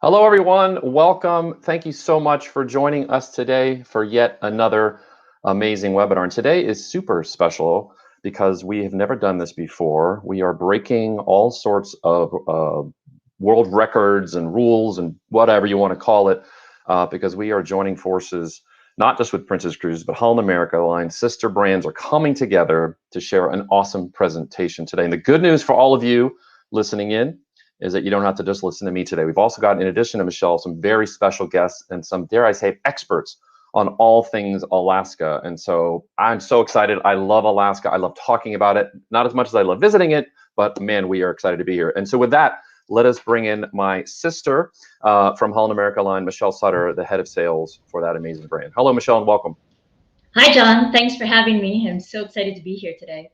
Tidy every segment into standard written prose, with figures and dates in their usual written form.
Hello, everyone. Welcome. Thank you so much for joining us today for yet another amazing webinar. And today is super special because we have never done this before. We are breaking all sorts of world records and rules and whatever you want to call it, because we are joining forces, not just with Princess Cruises, but Holland America Line. Sister brands are coming together to share an awesome presentation today. And the good news for all of you listening in is that you don't have to just listen to me today. We've also got, in addition to Michelle, some very special guests and some, dare I say, experts on all things Alaska. And so I'm so excited. I love Alaska. I love talking about it, not as much as I love visiting it, but man, we are excited to be here. And so with that, let us bring in my sister from Holland America Line, Michelle Sutter, the head of sales for that amazing brand. Hello, Michelle, and welcome. Hi, John. Thanks for having me. I'm so excited to be here today.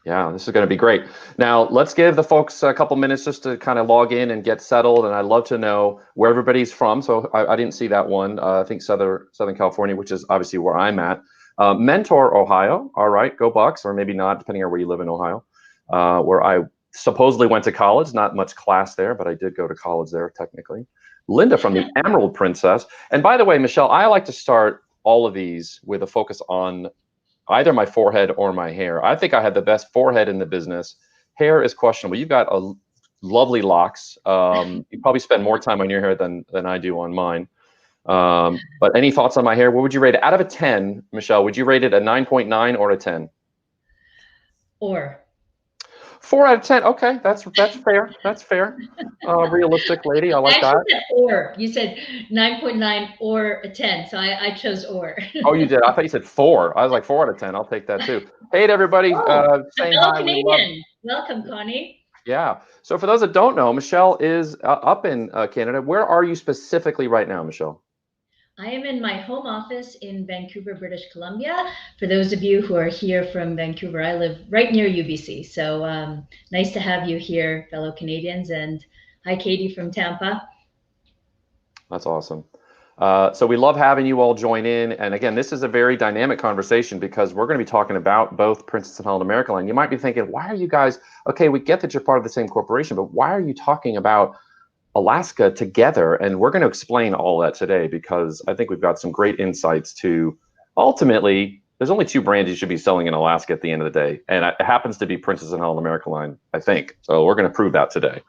Yeah, this is going to be great. Now, let's give the folks a couple minutes just to kind of log in and get settled. And I'd love to know where everybody's from. So I didn't see that one. I think Southern California, which is obviously where I'm at. Mentor, Ohio. All right, go Bucks, or maybe not, depending on where you live in Ohio, where I supposedly went to college. Not much class there, but I did go to college there, technically. Linda from the Emerald Princess. And by the way, Michelle, I like to start all of these with a focus on either my forehead or my hair. I think I have the best forehead in the business. Hair is questionable. You've got a lovely locks. You probably spend more time on your hair than I do on mine. But any thoughts on my hair? What would you rate it? Out of a 10, Michelle, would you rate it a 9.9 or a 10? Or 4 out of 10. Okay, that's fair. That's fair. Realistic lady. I like that. Said or. You said 9.9 or a 10, so I chose or. Oh, you did. I thought you said 4. I was like 4 out of 10. I'll take that too. Hey, everybody, saying hi. Canadian. Welcome, Connie. Yeah. So for those that don't know, Michelle is up in Canada. Where are you specifically right now, Michelle? I am in my home office in Vancouver, British Columbia. For those of you who are here from Vancouver, I live right near UBC. So nice to have you here, fellow Canadians. And hi, Katie from Tampa. That's awesome. So we love having you all join in. And again, this is a very dynamic conversation because we're going to be talking about both Princess and Holland America Line. You might be thinking, why are you guys, okay, we get that you're part of the same corporation, but why are you talking about Alaska together? And we're going to explain all that today because I think we've got some great insights to ultimately, there's only 2 brands you should be selling in Alaska at the end of the day. And it happens to be Princess and Holland America Line, I think. So we're going to prove that today.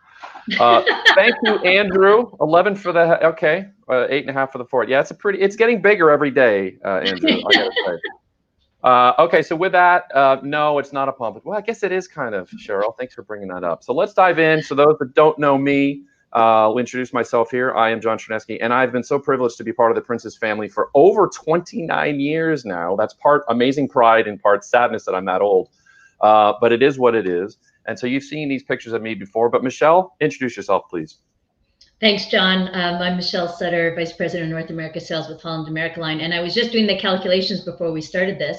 Thank you, Andrew. 11 for the, okay, 8.5 for the fort. Yeah, it's getting bigger every day, Andrew, I gotta say. Okay, so with that, no, it's not a pump. Well, I guess it is kind of, Cheryl. Thanks for bringing that up. So let's dive in. So those that don't know me, I'll introduce myself here. I am John Chernesky, and I've been so privileged to be part of the Princess family for over 29 years now. That's part amazing pride and part sadness that I'm that old, but it is what it is. And so you've seen these pictures of me before, but Michelle, introduce yourself, please. Thanks, John. I'm Michelle Sutter, Vice President of North America Sales with Holland America Line. And I was just doing the calculations before we started this.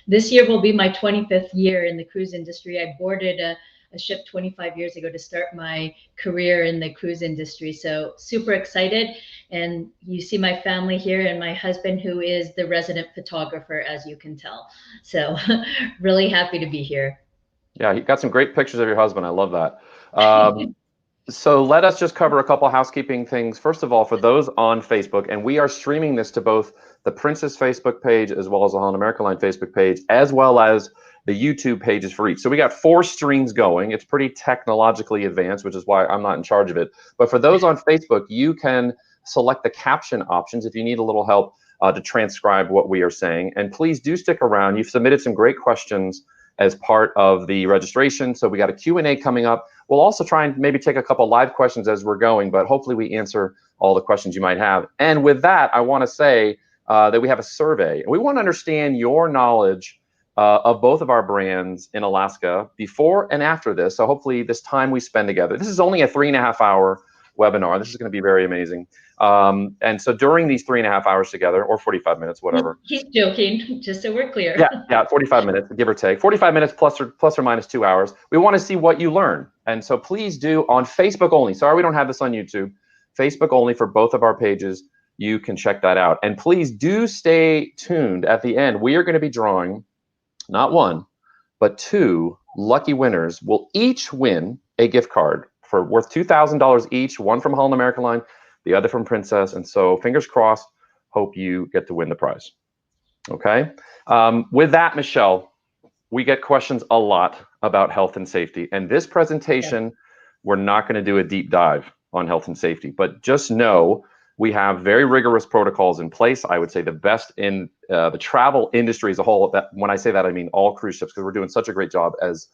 This year will be my 25th year in the cruise industry. I boarded a ship 25 years ago to start my career in the cruise industry. So super excited. And you see my family here and my husband, who is the resident photographer, as you can tell. So really happy to be here. Yeah, you got some great pictures of your husband. I love that. So let us just cover a couple housekeeping things. First of all, for those on Facebook, and we are streaming this to both the Princess Facebook page as well as the Holland America Line Facebook page, as well as the YouTube pages for each. So we got 4 streams going. It's pretty technologically advanced, which is why I'm not in charge of it. But for those on Facebook, you can select the caption options if you need a little help to transcribe what we are saying. And please do stick around. You've submitted some great questions as part of the registration. So we got a Q&A coming up. We'll also try and maybe take a couple live questions as we're going, but hopefully we answer all the questions you might have. And with that, I want to say that we have a survey. We want to understand your knowledge of both of our brands in Alaska before and after this. So hopefully this time we spend together. This is only a 3.5-hour webinar. This is going to be very amazing. And so during these 3.5 hours together, or 45 minutes, whatever. He's joking, just so we're clear. Yeah, 45 minutes, give or take. 45 minutes plus or minus 2 hours. We want to see what you learn. And so please do on Facebook only. Sorry, we don't have this on YouTube. Facebook only for both of our pages. You can check that out. And please do stay tuned at the end. We are going to be drawing not 1, but 2 lucky winners will each win a gift card for worth $2,000 each, one from Holland America Line, the other from Princess. And so fingers crossed, hope you get to win the prize. Okay. With that, Michelle, we get questions a lot about health and safety. And this presentation, we're not going to do a deep dive on health and safety, but just know we have very rigorous protocols in place. I would say the best in the travel industry as a whole. That, when I say that, I mean all cruise ships, because we're doing such a great job as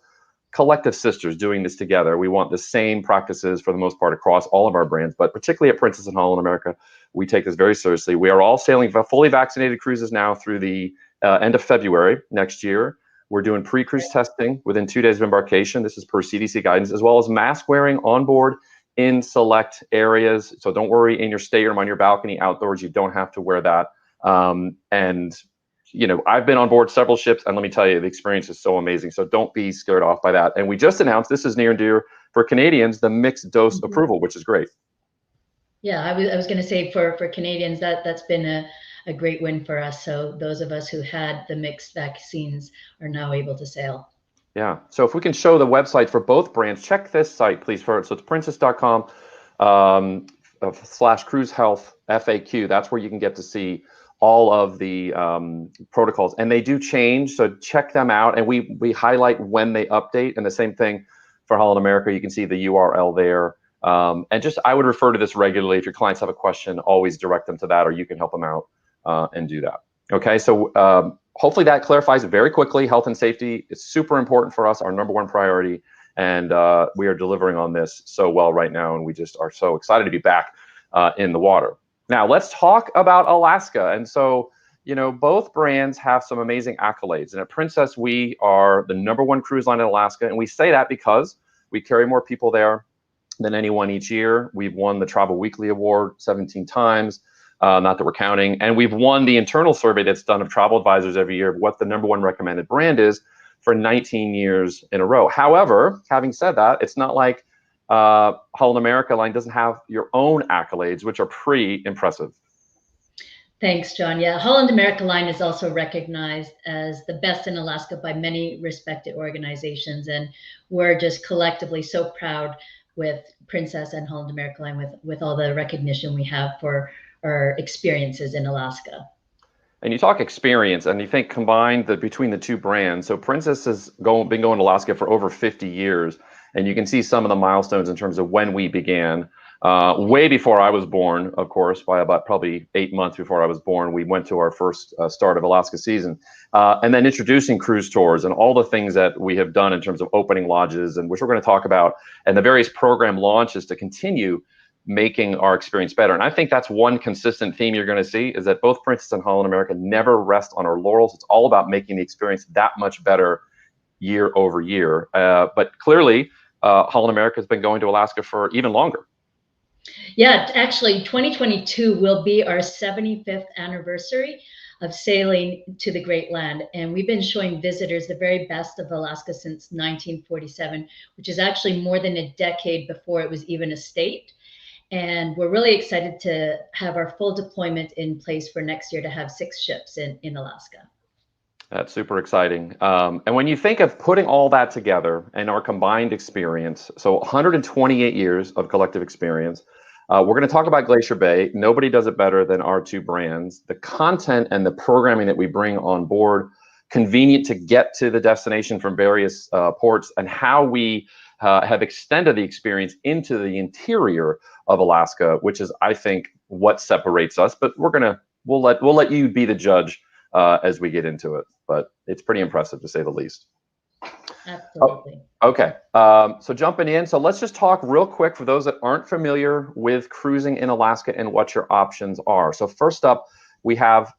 collective sisters doing this together. We want the same practices for the most part across all of our brands, but particularly at Princess and Holland America, we take this very seriously. We are all sailing fully vaccinated cruises now through the end of February next year. We're doing pre-cruise testing within 2 days of embarkation. This is per CDC guidance, as well as mask wearing on board in select areas. So don't worry, in your stateroom, on your balcony, outdoors, you don't have to wear that. And you know, I've been on board several ships, and let me tell you, the experience is so amazing. So don't be scared off by that. And we just announced, this is near and dear for Canadians, the mixed dose approval, which is great. Yeah, I was going to say for Canadians, that's been a great win for us. So those of us who had the mixed vaccines are now able to sail. Yeah. So if we can show the website for both brands, check this site, please. So it's princess.com / cruise health FAQ. That's where you can get to see all of the protocols, and they do change. So check them out. And we highlight when they update, and the same thing for Holland America. You can see the URL there. And just, I would refer to this regularly. If your clients have a question, always direct them to that, or you can help them out and do that. Okay. So hopefully that clarifies it very quickly. Health and safety is super important for us, our #1 priority. And we are delivering on this so well right now. And we just are so excited to be back in the water. Now let's talk about Alaska. And so, you know, both brands have some amazing accolades. And at Princess, we are the #1 cruise line in Alaska. And we say that because we carry more people there than anyone each year. We've won the Travel Weekly Award 17 times. Not that we're counting. And we've won the internal survey that's done of travel advisors every year of what the #1 recommended brand is for 19 years in a row. However, having said that, it's not like Holland America Line doesn't have your own accolades, which are pretty impressive. Thanks, John. Yeah, Holland America Line is also recognized as the best in Alaska by many respected organizations. And we're just collectively so proud with Princess and Holland America Line with all the recognition we have for our experiences in Alaska. And you talk experience, and you think combined between the two brands. So Princess has been going to Alaska for over 50 years. And you can see some of the milestones in terms of when we began. Way before I was born, of course, by about probably 8 months before I was born, we went to our first start of Alaska season. And then introducing Cruisetours and all the things that we have done in terms of opening lodges, and which we're going to talk about, and the various program launches to continue making our experience better. And I think that's one consistent theme you're going to see, is that both Princess and Holland America never rest on our laurels. It's all about making the experience that much better year over year. But clearly, Holland America has been going to Alaska for even longer. Yeah, actually, 2022 will be our 75th anniversary of sailing to the Great Land. And we've been showing visitors the very best of Alaska since 1947, which is actually more than a decade before it was even a state. And we're really excited to have our full deployment in place for next year to have 6 ships in Alaska. That's super exciting. And when you think of putting all that together and our combined experience, so 128 years of collective experience, we're going to talk about Glacier Bay. Nobody does it better than our two brands. The content and the programming that we bring on board, convenient to get to the destination from various ports, and how we have extended the experience into the interior of Alaska, which is, I think, what separates us. But we'll let you be the judge as we get into it. But it's pretty impressive, to say the least. Absolutely. Okay, so jumping in, so let's just talk real quick for those that aren't familiar with cruising in Alaska and what your options are. So first up, we have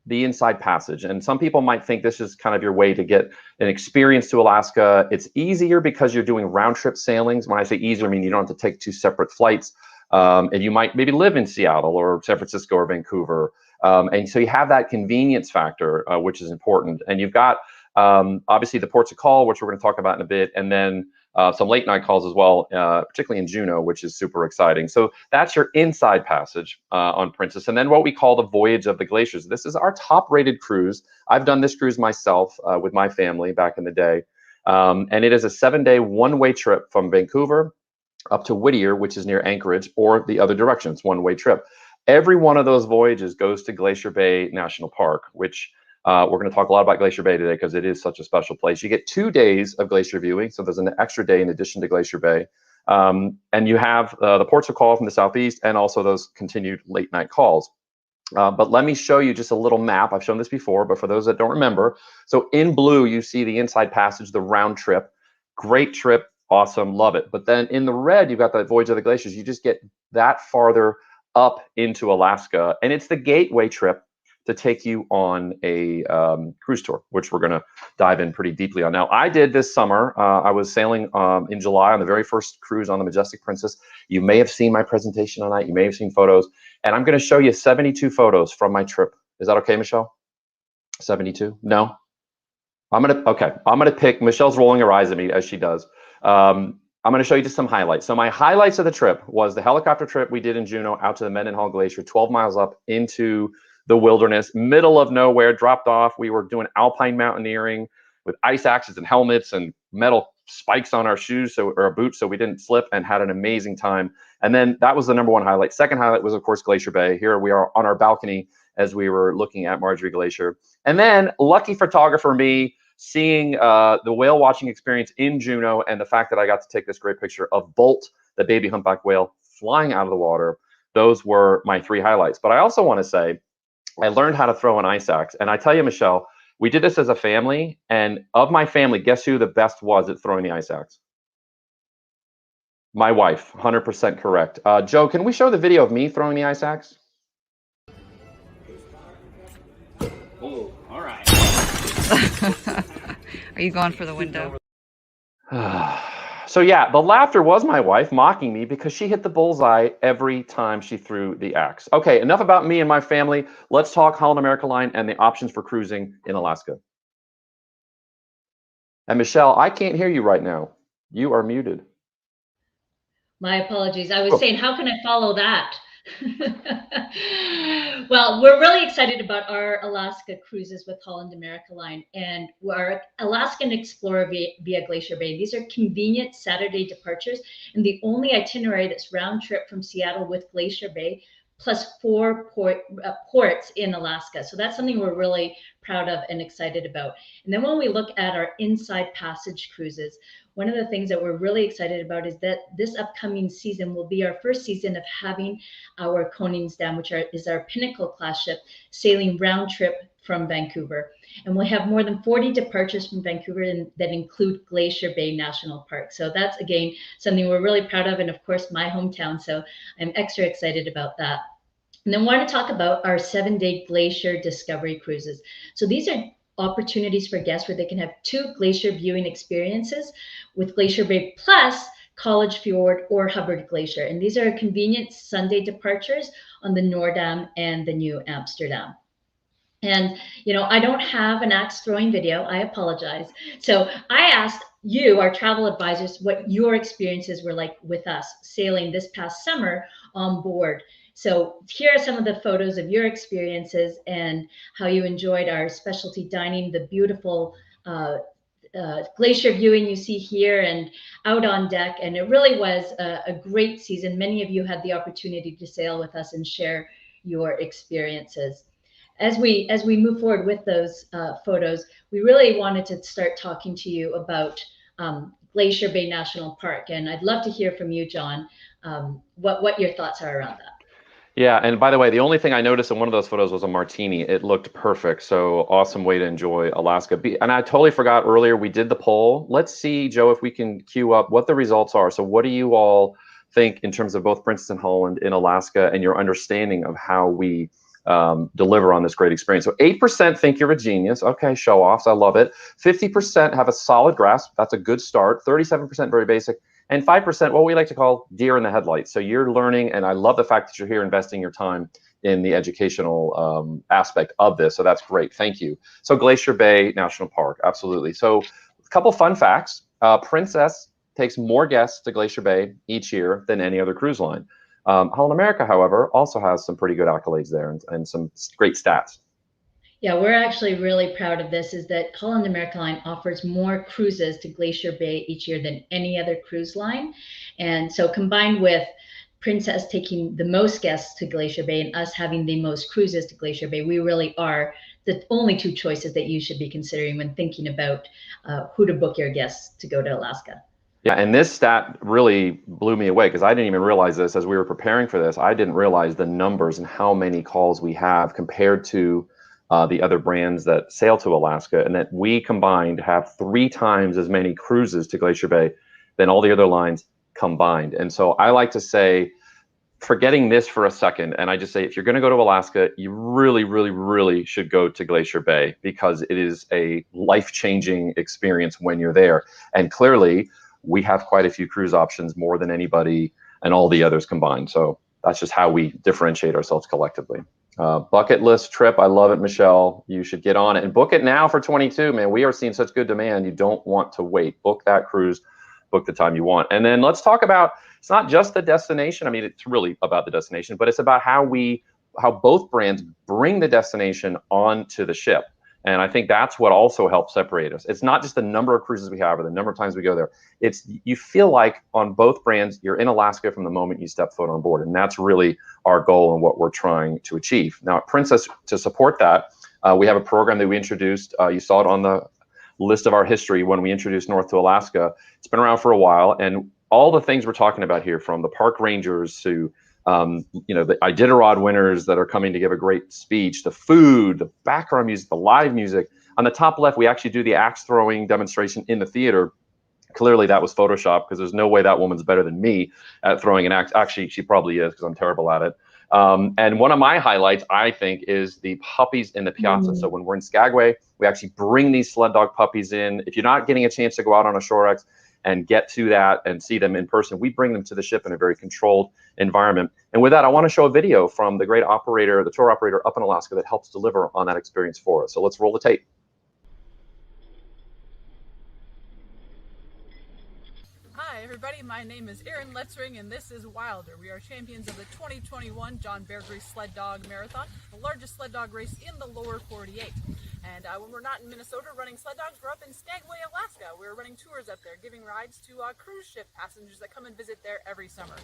the Inside Passage, and some people might think this is kind of your way to get an experience to Alaska. It's easier because you're doing round trip sailings. When I say easier, I mean you don't have to take 2 separate flights, and you might maybe live in Seattle or San Francisco or Vancouver. And so you have that convenience factor, which is important. And you've got obviously the ports of call, which we're going to talk about in a bit, and then some late night calls as well, particularly in Juneau, which is super exciting. So that's your Inside Passage on Princess. And then what we call the Voyage of the Glaciers. This is our top rated cruise. I've done this cruise myself with my family back in the day. And it is a 7-day one-way trip from Vancouver up to Whittier, which is near Anchorage, or the other direction. It's one-way trip. Every one of those voyages goes to Glacier Bay National Park, which we're going to talk a lot about Glacier Bay today because it is such a special place. You get 2 days of glacier viewing, so there's an extra day in addition to Glacier Bay. And you have the ports of call from the southeast and also those continued late night calls. But let me show you just a little map. I've shown this before, but for those that don't remember, so in blue, you see the inside passage, the round trip. Great trip, awesome, love it. But then in the red, you've got the Voyage of the Glaciers. You just get that farther up into Alaska, and it's the gateway trip to take you on a cruise tour, which we're going to dive in pretty deeply on. Now, I did this summer. I was sailing in July on the very first cruise on the Majestic Princess. You may have seen my presentation on that. You may have seen photos. And I'm going to show you 72 photos from my trip. Is that okay, Michelle? 72? No? I'm going to pick, Michelle's rolling her eyes at me as she does. I'm going to show you just some highlights. So my highlights of the trip was the helicopter trip we did in Juneau out to the Mendenhall Glacier, 12 miles up into the wilderness, middle of nowhere, dropped off. We were doing alpine mountaineering with ice axes and helmets and metal spikes on our shoes or our boots so we didn't slip, and had an amazing time. And then that was the #1 highlight. Second highlight was, of course, Glacier Bay. Here we are on our balcony as we were looking at Marjorie Glacier. And then, lucky photographer me, seeing the whale watching experience in Juneau, and the fact that I got to take this great picture of Bolt, the baby humpback whale, flying out of the water. Those were my 3 highlights. But I also want to say, I learned how to throw an ice axe. And I tell you, Michelle, we did this as a family. And of my family, guess who the best was at throwing the ice axe? My wife, 100% correct. Joe, can we show the video of me throwing the ice axe? Oh, all right. Are you going for the window? So yeah, the laughter was my wife mocking me because she hit the bullseye every time she threw the axe. Okay, enough about me and my family. Let's talk Holland America Line and the options for cruising in Alaska. And Michelle, I can't hear you right now. You are muted. My apologies. I was saying, how can I follow that? Well, we're really excited about our Alaska cruises with Holland America Line and our Alaskan Explorer via Glacier Bay. These are convenient Saturday departures and the only itinerary that's round trip from Seattle with Glacier Bay, plus 4 ports in Alaska. So that's something we're really proud of and excited about. And then when we look at our Inside Passage cruises, one of the things that we're really excited about is that this upcoming season will be our first season of having our Koningsdam, which is our Pinnacle class ship, sailing round trip from Vancouver. And we'll have more than 40 departures from Vancouver that include Glacier Bay National Park. So that's, again, something we're really proud of. And of course, my hometown. So I'm extra excited about that. And then I want to talk about our 7-day Glacier Discovery cruises. So these are opportunities for guests where they can have 2 glacier viewing experiences with Glacier Bay plus College Fjord or Hubbard Glacier. And these are convenient Sunday departures on the Noordam and the New Amsterdam. And, you know, I don't have an axe throwing video. I apologize. So I asked you, our travel advisors, what your experiences were like with us sailing this past summer on board. So here are some of the photos of your experiences and how you enjoyed our specialty dining, the beautiful glacier viewing you see here and out on deck. And it really was a great season. Many of you had the opportunity to sail with us and share your experiences. As we move forward with those photos, we really wanted to start talking to you about Glacier Bay National Park. And I'd love to hear from you, John, what your thoughts are around that. Yeah, and by the way, the only thing I noticed in one of those photos was a martini. It looked perfect. So awesome way to enjoy Alaska. And I totally forgot earlier, we did the poll. Let's see, Joe, if we can queue up what the results are. So what do you all think in terms of both Princess and Holland in Alaska and your understanding of how we deliver on this great experience? So 8% think you're a genius. Okay, show offs. I love it. 50% have a solid grasp. That's a good start. 37% very basic. And 5%, what we like to call deer in the headlights. So you're learning, and I love the fact that you're here investing your time in the educational aspect of this. So that's great. Thank you. So Glacier Bay National Park, absolutely. So a couple fun facts. Princess takes more guests to Glacier Bay each year than any other cruise line. Holland America, however, also has some pretty good accolades there and some great stats. Yeah, we're actually really proud of this, is that Holland America Line offers more cruises to Glacier Bay each year than any other cruise line. And so combined with Princess taking the most guests to Glacier Bay and us having the most cruises to Glacier Bay, we really are the only two choices that you should be considering when thinking about who to book your guests to go to Alaska. Yeah, and this stat really blew me away because I didn't even realize this as we were preparing for this. I didn't realize the numbers and how many calls we have compared to the other brands that sail to Alaska, and that we combined have 3 times as many cruises to Glacier Bay than all the other lines combined. And so I like to say, forgetting this for a second, and I just say, if you're going to go to Alaska, you really, really, really should go to Glacier Bay because it is a life-changing experience when you're there. And clearly, we have quite a few cruise options, more than anybody and all the others combined. So that's just how we differentiate ourselves collectively. Bucket list trip. I love it, Michelle. You should get on it and book it now for 22, man. We are seeing such good demand. You don't want to wait. Book that cruise, book the time you want. And then let's talk about, it's not just the destination. I mean, it's really about the destination, but it's about how both brands bring the destination onto the ship. And I think that's what also helps separate us. It's not just the number of cruises we have or the number of times we go there. It's, you feel like on both brands, you're in Alaska from the moment you step foot on board. And that's really our goal and what we're trying to achieve. Now at Princess, to support that, we have a program that we introduced. You saw it on the list of our history when we introduced North to Alaska. It's been around for a while. And all the things we're talking about here, from the park rangers to the Iditarod winners that are coming to give a great speech, the food, the background music, the live music. On the top left, we actually do the axe throwing demonstration in the theater. Clearly that was Photoshop because there's no way that woman's better than me at throwing an axe. Actually, she probably is because I'm terrible at it. And one of my highlights, I think, is the puppies in the piazza. So when we're in Skagway, we actually bring these sled dog puppies in. If you're not getting a chance to go out on a Shorex and get to that and see them in person, we bring them to the ship in a very controlled environment. And with that, I want to show a video from the great operator, the tour operator up in Alaska, that helps deliver on that experience for us. So let's roll the tape. Hi everybody, my name is Erin Letzring and this is Wilder. We are champions of the 2021 John Bear Grease Sled Dog Marathon, the largest sled dog race in the lower 48. And when we're not in Minnesota running sled dogs, we're up in Skagway, Alaska. We're running tours up there, giving rides to cruise ship passengers that come and visit there every summer.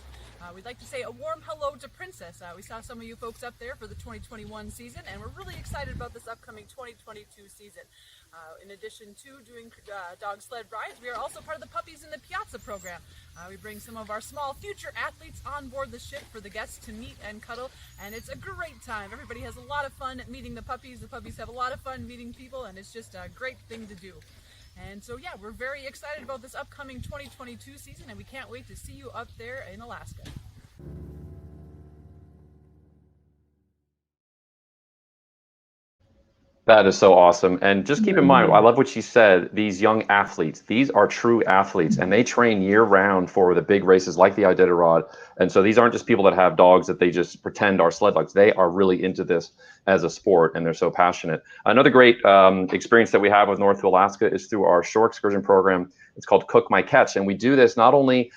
We'd like to say a warm hello to Princess. We saw some of you folks up there for the 2021 season, and we're really excited about this upcoming 2022 season. In addition to doing dog sled rides, we are also part of the Puppies in the Piazza program. We bring some of our small future athletes on board the ship for the guests to meet and cuddle, and it's a great time. Everybody has a lot of fun meeting the puppies have a lot of fun meeting people, and it's just a great thing to do. And so yeah, we're very excited about this upcoming 2022 season, and we can't wait to see you up there in Alaska. That is so awesome. And just keep in mind, I love what she said, these young athletes, these are true athletes, and they train year round for the big races like the Iditarod. And so these aren't just people that have dogs that they just pretend are sled dogs. They are really into this as a sport, and they're so passionate. Another great experience that we have with North to Alaska is through our shore excursion program. It's called Cook My Catch. And we do this not only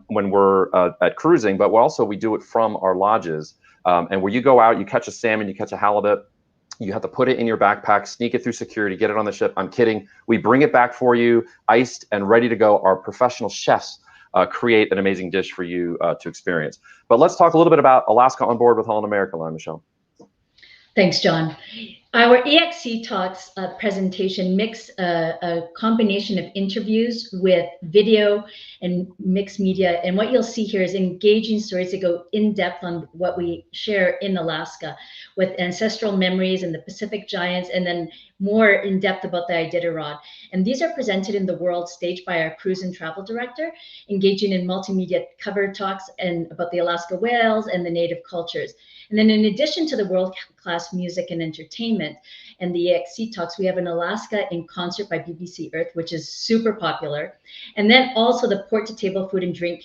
when we're at cruising, but we do it from our lodges. And where you go out, you catch a salmon, you catch a halibut, you have to put it in your backpack, sneak it through security, get it on the ship. I'm kidding. We bring it back for you, iced and ready to go. Our professional chefs create an amazing dish for you to experience. But let's talk a little bit about Alaska on board with Holland America Line, Michelle. Thanks, John. Our EXC Talks presentation mix a combination of interviews with video and mixed media. And what you'll see here is engaging stories that go in depth on what we share in Alaska, with ancestral memories and the Pacific Giants, and then more in depth about the Iditarod. And these are presented in the world stage by our cruise and travel director, engaging in multimedia cover talks and about the Alaska whales and the native cultures. And then in addition to the world-class music and entertainment and the EXC Talks, we have an Alaska in Concert by BBC Earth, which is super popular. And then also the Port to Table Food and Drink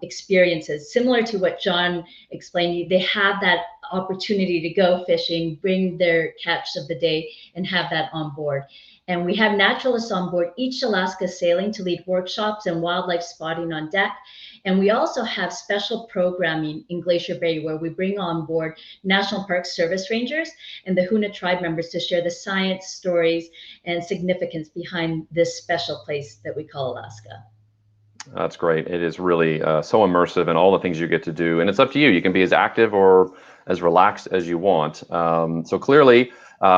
experiences. Similar to what John explained, they have that opportunity to go fishing, bring their catch of the day, and have that on board. And we have naturalists on board each Alaska sailing to lead workshops and wildlife spotting on deck. And we also have special programming in Glacier Bay where we bring on board National Park Service Rangers and the Hoona tribe members to share the science, stories, and significance behind this special place that we call Alaska. That's great. It is really so immersive in all the things you get to do. And it's up to you. You can be as active or as relaxed as you want. So clearly,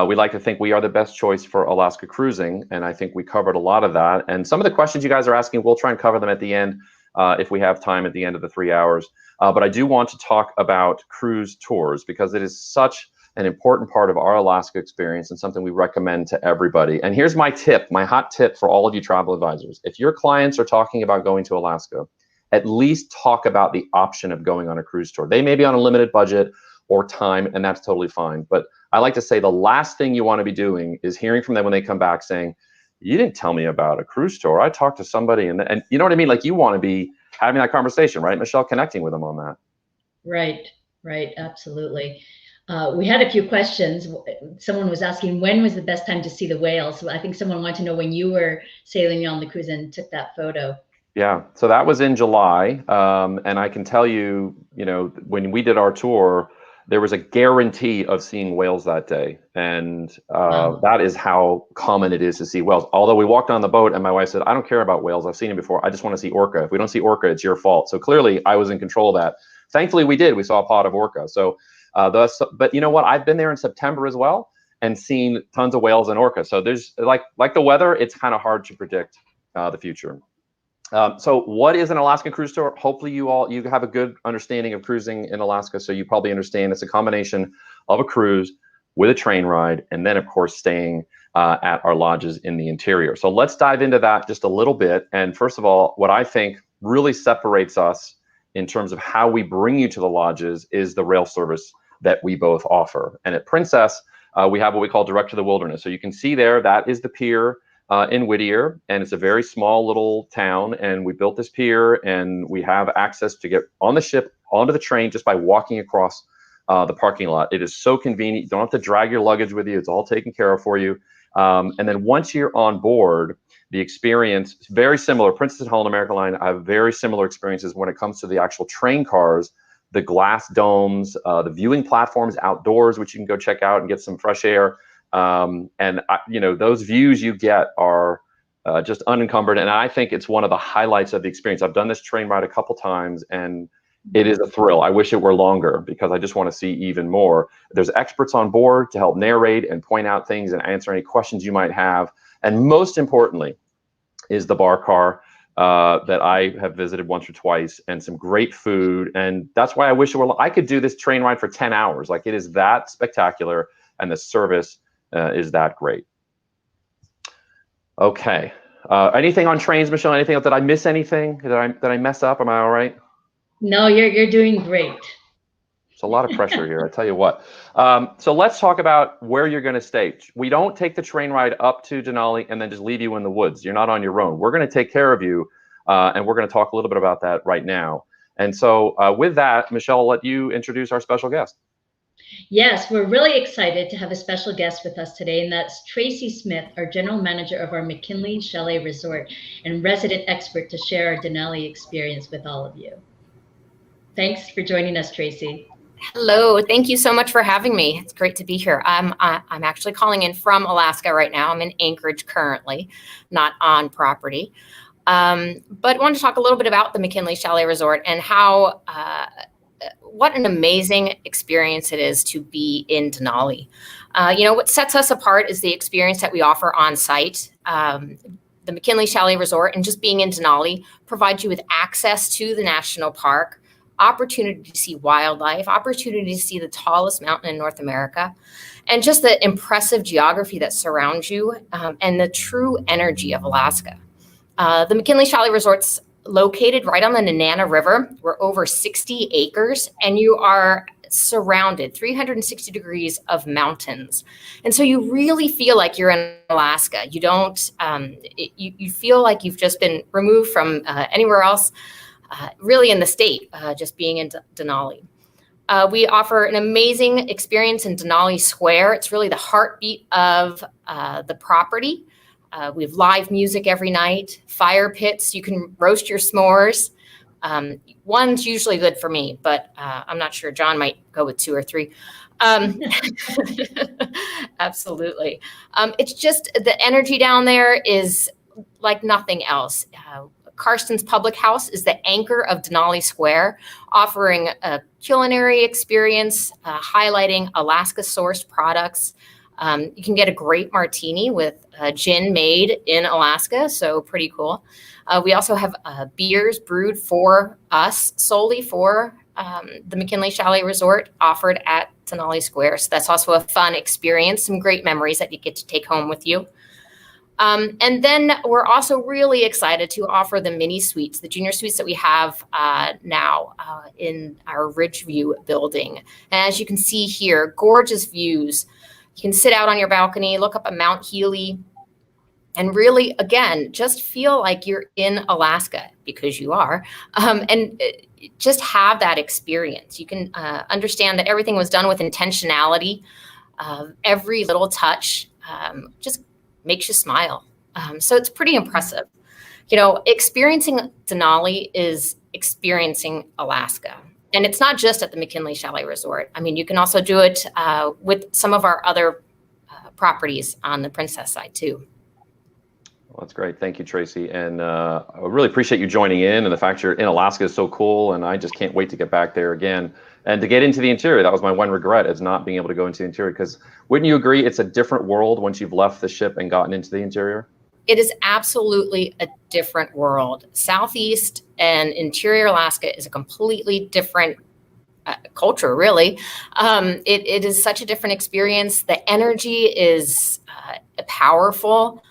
we like to think we are the best choice for Alaska cruising. And I think we covered a lot of that. And some of the questions you guys are asking, we'll try and cover them at the end if we have time at the end of the 3 hours. But I do want to talk about cruise tours because it is such an important part of our Alaska experience and something we recommend to everybody. And here's my tip, my hot tip for all of you travel advisors. If your clients are talking about going to Alaska, at least talk about the option of going on a cruise tour. They may be on a limited budget or time, and that's totally fine. But I like to say the last thing you want to be doing is hearing from them when they come back saying, you didn't tell me about a cruise tour. I talked to somebody, and you know what I mean? Like you want to be having that conversation, right, Michelle? Connecting with them on that. Right, absolutely. We had a few questions. Someone was asking when was the best time to see the whales. So I think someone wanted to know when you were sailing on the cruise and took that photo. Yeah, so that was in July, and I can tell you, you know, when we did our tour, there was a guarantee of seeing whales that day, and Wow. that is how common it is to see whales. Although we walked on the boat, and my wife said, "I don't care about whales. I've seen them before. I just want to see orca. If we don't see orca, it's your fault." So clearly, I was in control of that. Thankfully, we did. We saw a pod of orca. So, but you know what? I've been there in September as well, and seen tons of whales and orca. So there's like the weather, it's kind of hard to predict the future. So what is an Alaskan cruise tour? Hopefully you have a good understanding of cruising in Alaska. So you probably understand it's a combination of a cruise with a train ride, and then of course staying at our lodges in the interior. So let's dive into that just a little bit. And first of all, what I think really separates us in terms of how we bring you to the lodges is the rail service that we both offer. And at Princess, we have what we call Direct to the Wilderness. So you can see there, that is the pier in Whittier, and it's a very small little town, and we built this pier, and we have access to get on the ship, onto the train, just by walking across the parking lot. It is so convenient. You don't have to drag your luggage with you. It's all taken care of for you. And then once you're on board, the experience is very similar. Princess and Holland American Line have very similar experiences when it comes to the actual train cars, the glass domes, the viewing platforms outdoors, which you can go check out and get some fresh air. You know, those views you get are just unencumbered, and I think it's one of the highlights of the experience. I've done this train ride a couple times, and it is a thrill. I wish it were longer because I just want to see even more. There's experts on board to help narrate and point out things and answer any questions you might have. And most importantly is the bar car that I have visited once or twice, and some great food. And that's why I wish it were. I could do this train ride for 10 hours. Like, it is that spectacular, and the service is that great. Okay. Anything on trains, Michelle? Anything else? Did I miss anything? Did I mess up? Am I all right? No, you're doing great. It's a lot of pressure here, I tell you what. So let's talk about where you're going to stay. We don't take the train ride up to Denali and then just leave you in the woods. You're not on your own. We're going to take care of you, and we're going to talk a little bit about that right now. And so with that, Michelle, I'll let you introduce our special guest. Yes, we're really excited to have a special guest with us today, and that's Tracy Smith, our general manager of our McKinley Chalet Resort and resident expert to share our Denali experience with all of you. Thanks for joining us, Tracy. Hello, thank you so much for having me. It's great to be here. I'm actually calling in from Alaska right now. I'm in Anchorage currently, not on property. But I want to talk a little bit about the McKinley Chalet Resort and how what an amazing experience it is to be in Denali. You know, what sets us apart is the experience that we offer on site. The McKinley Chalet Resort and just being in Denali provides you with access to the national park, opportunity to see wildlife, opportunity to see the tallest mountain in North America, and just the impressive geography that surrounds you, and the true energy of Alaska. The McKinley Chalet Resort's located right on the Nenana River. We're over 60 acres, and you are surrounded 360 degrees of mountains. And so you really feel like you're in Alaska. You don't, you feel like you've just been removed from anywhere else. really in the state, just being in Denali. We offer an amazing experience in Denali Square. It's really the heartbeat of the property. We have live music every night, fire pits. You can roast your s'mores. One's usually good for me, but I'm not sure. John might go with 2 or 3. Absolutely. It's just the energy down there is like nothing else. Karsten's Public House is the anchor of Denali Square, offering a culinary experience, highlighting Alaska-sourced products. You can get a great martini with gin made in Alaska, so pretty cool. We also have beers brewed for us, solely for the McKinley Chalet Resort, offered at Denali Square. So that's also a fun experience, some great memories that you get to take home with you. And then we're also really excited to offer the mini suites, the junior suites that we have now in our Ridgeview building. And as you can see here, gorgeous views. You can sit out on your balcony, look up at Mount Healy, and really, again, just feel like you're in Alaska, because you are, and just have that experience. You can understand that everything was done with intentionality. Every little touch just makes you smile. So it's pretty impressive. You know, experiencing Denali is experiencing Alaska. And it's not just at the McKinley Chalet Resort. I mean, you can also do it with some of our other properties on the Princess side too. Well, that's great. Thank you, Tracy. And I really appreciate you joining in, and the fact you're in Alaska is so cool. And I just can't wait to get back there again and to get into the interior. That was my one regret, is not being able to go into the interior, because wouldn't you agree it's a different world once you've left the ship and gotten into the interior? It is absolutely a different world. Southeast and interior Alaska is a completely different culture, really. It is such a different experience. The energy is powerful.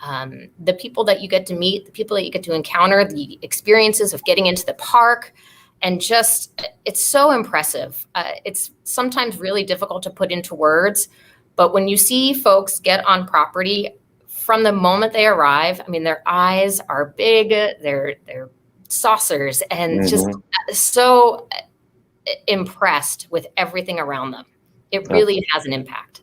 The people that you get to meet, the people that you get to encounter, the experiences of getting into the park, and just, it's so impressive. It's sometimes really difficult to put into words, but when you see folks get on property, from the moment they arrive, I mean, their eyes are big, they're saucers, and just so impressed with everything around them. It really has an impact.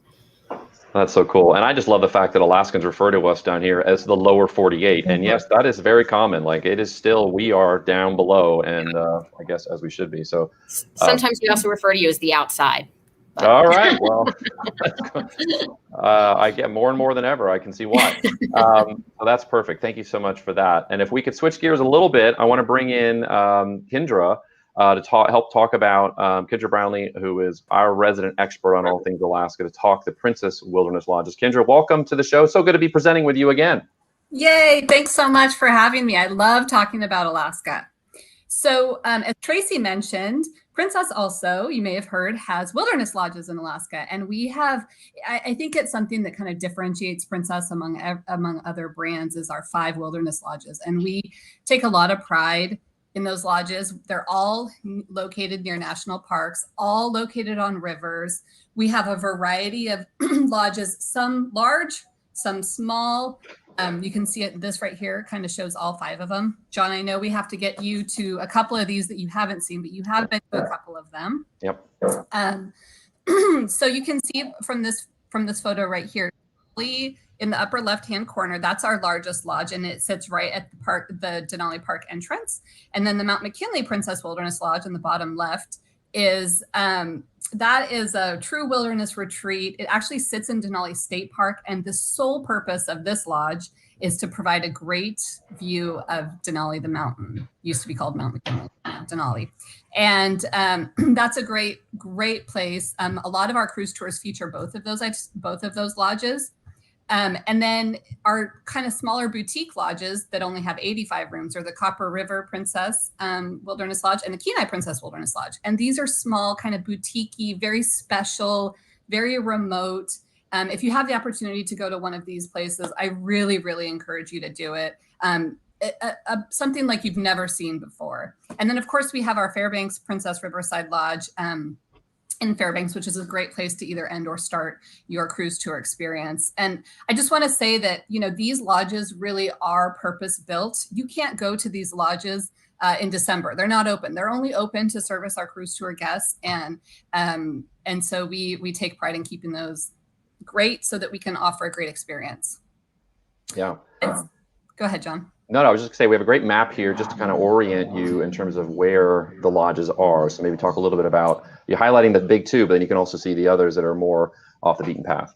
That's so cool. And I just love the fact that Alaskans refer to us down here as the lower 48. And yes, that is very common. Like, it is still, we are down below, and I guess as we should be. So sometimes we also refer to you as the outside. But. All right. Well, I get more and more than ever. I can see why. So that's perfect. Thank you so much for that. And if we could switch gears a little bit, I want to bring in Kendra to help talk about Kendra Brownlee, who is our resident expert on all things Alaska, to talk the Princess Wilderness Lodges. Kendra, welcome to the show. So good to be presenting with you again. Yay. Thanks so much for having me. I love talking about Alaska. So as Tracy mentioned, Princess also, you may have heard, has wilderness lodges in Alaska. And we have, I think it's something that kind of differentiates Princess among other brands, is our 5 wilderness lodges. And we take a lot of pride in those lodges. They're all located near national parks, all located on rivers. We have a variety of lodges, some large, some small. You can see it, this right here kind of shows all 5 of them. John, I know we have to get you to a couple of these that you haven't seen, but you have been to a couple of them. Yep. So you can see from this photo right here, in the upper left-hand corner, that's our largest lodge, and it sits right at the park, the Denali Park entrance. And then the Mount McKinley Princess Wilderness Lodge in the bottom left is that is a true wilderness retreat. It actually sits in Denali State Park, and the sole purpose of this lodge is to provide a great view of Denali, the mountain. Used to be called Mount McKinley, Denali. And that's a great place. A lot of our cruise tours feature both of those lodges. And then our kind of smaller boutique lodges that only have 85 rooms are the Copper River Princess Wilderness Lodge and the Kenai Princess Wilderness Lodge. And these are small, kind of boutique-y, very special, very remote. If you have the opportunity to go to one of these places, I really, really encourage you to do it. Something like you've never seen before. And then, of course, we have our Fairbanks Princess Riverside Lodge in Fairbanks, which is a great place to either end or start your cruise tour experience. And I just want to say that, you know, these lodges really are purpose built. You can't go to these lodges in December. They're not open. They're only open to service our cruise tour guests. And so we take pride in keeping those great so that we can offer a great experience. Yeah. Go ahead, John. No, I was just gonna say we have a great map here just to kind of orient you in terms of where the lodges are. So maybe talk a little bit about, you're highlighting the big two, but then you can also see the others that are more off the beaten path.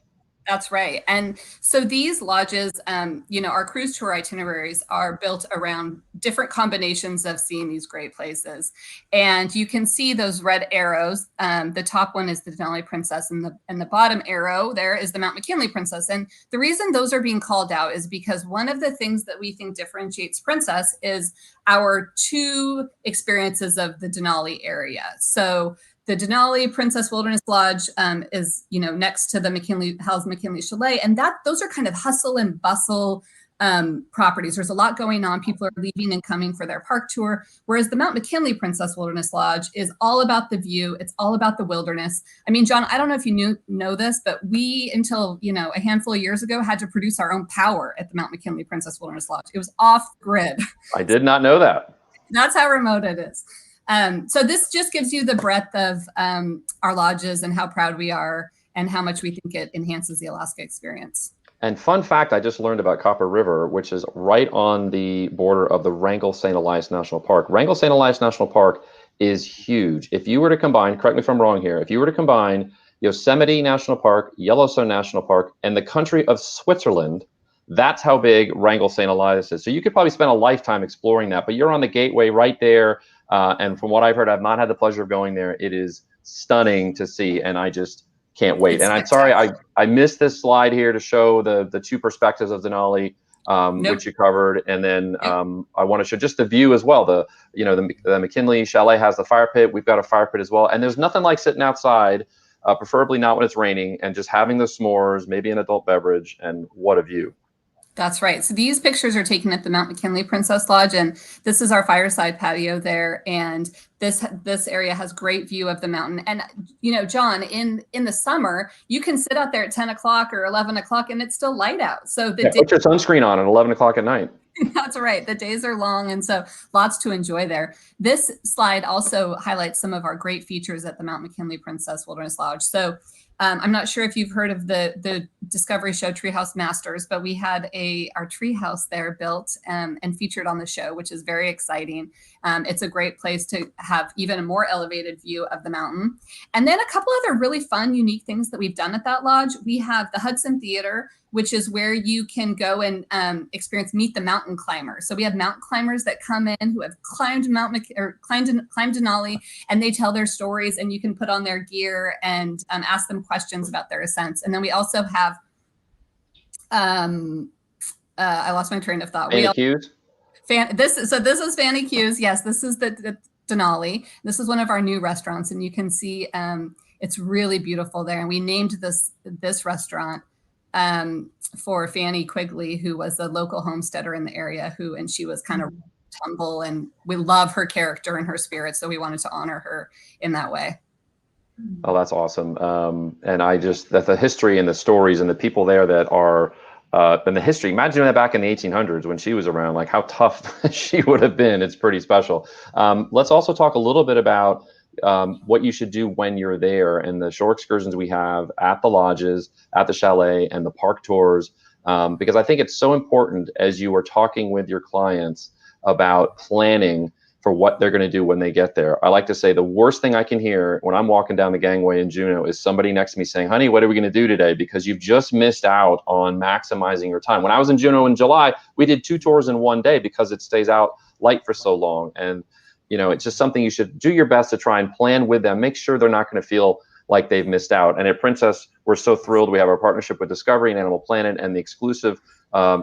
That's right. And so these lodges, our cruise tour itineraries are built around different combinations of seeing these great places. And you can see those red arrows. The top one is the Denali Princess, and the bottom arrow there is the Mount McKinley Princess. And the reason those are being called out is because one of the things that we think differentiates Princess is our two experiences of the Denali area. So the Denali Princess Wilderness Lodge is, next to the McKinley Chalet, and those are kind of hustle and bustle properties. There's a lot going on. People are leaving and coming for their park tour. Whereas the Mount McKinley Princess Wilderness Lodge is all about the view. It's all about the wilderness. I mean, John, I don't know if you know this, but we, until a handful of years ago, had to produce our own power at the Mount McKinley Princess Wilderness Lodge. It was off grid. I did not know that. That's how remote it is. So this just gives you the breadth of our lodges and how proud we are and how much we think it enhances the Alaska experience. And fun fact, I just learned about Copper River, which is right on the border of the Wrangell-St. Elias National Park. Wrangell-St. Elias National Park is huge. If you were to combine, correct me if I'm wrong here, if you were to combine Yosemite National Park, Yellowstone National Park, and the country of Switzerland, that's how big Wrangell-St. Elias is. So you could probably spend a lifetime exploring that, but you're on the gateway right there. And from what I've heard, I've not had the pleasure of going there. It is stunning to see, and I just can't wait. And I'm sorry, I missed this slide here to show the two perspectives of Denali, which you covered. And then I want to show just the view as well. The McKinley Chalet has the fire pit. We've got a fire pit as well. And there's nothing like sitting outside, preferably not when it's raining, and just having the s'mores, maybe an adult beverage, and what a view. That's right. So these pictures are taken at the Mount McKinley Princess Lodge, and this is our fireside patio there. And this area has great view of the mountain. And John, in the summer, you can sit out there at 10 o'clock or 11 o'clock, and it's still light out. So put your sunscreen on at 11 o'clock at night. That's right. The days are long, and so lots to enjoy there. This slide also highlights some of our great features at the Mount McKinley Princess Wilderness Lodge. So I'm not sure if you've heard of the Discovery show Treehouse Masters, but we had our treehouse there built and featured on the show, which is very exciting. It's a great place to have even a more elevated view of the mountain. And then a couple other really fun, unique things that we've done at that lodge. We have the Hudson Theater, which is where you can go and experience Meet the Mountain Climber. So we have mountain climbers that come in who have climbed Denali, and they tell their stories, and you can put on their gear and ask them questions about their ascents. And then we also have, I lost my train of thought. Fanny Q's? This is Fanny Q's. Yes, this is the Denali. This is one of our new restaurants, and you can see it's really beautiful there. And we named this restaurant for Fanny Quigley, who was a local homesteader in the area, and she was kind of humble, and we love her character and her spirit, so we wanted to honor her in that way. Oh, that's awesome. And that the history and the stories and the people there that are and the history, imagine that back in the 1800s when she was around, like how tough she would have been. It's pretty special. Let's also talk a little bit about what you should do when you're there and the shore excursions we have at the lodges, at the chalet, and the park tours, because I think it's so important as you are talking with your clients about planning for what they're going to do when they get there. I like to say the worst thing I can hear when I'm walking down the gangway in Juneau is somebody next to me saying, honey, what are we going to do today? Because you've just missed out on maximizing your time. When I was in Juneau in July, we did 2 tours in one day because it stays out light for so long. And it's just something you should do your best to try and plan with them. Make sure they're not going to feel like they've missed out. And at Princess, we're so thrilled. We have our partnership with Discovery and Animal Planet and the exclusive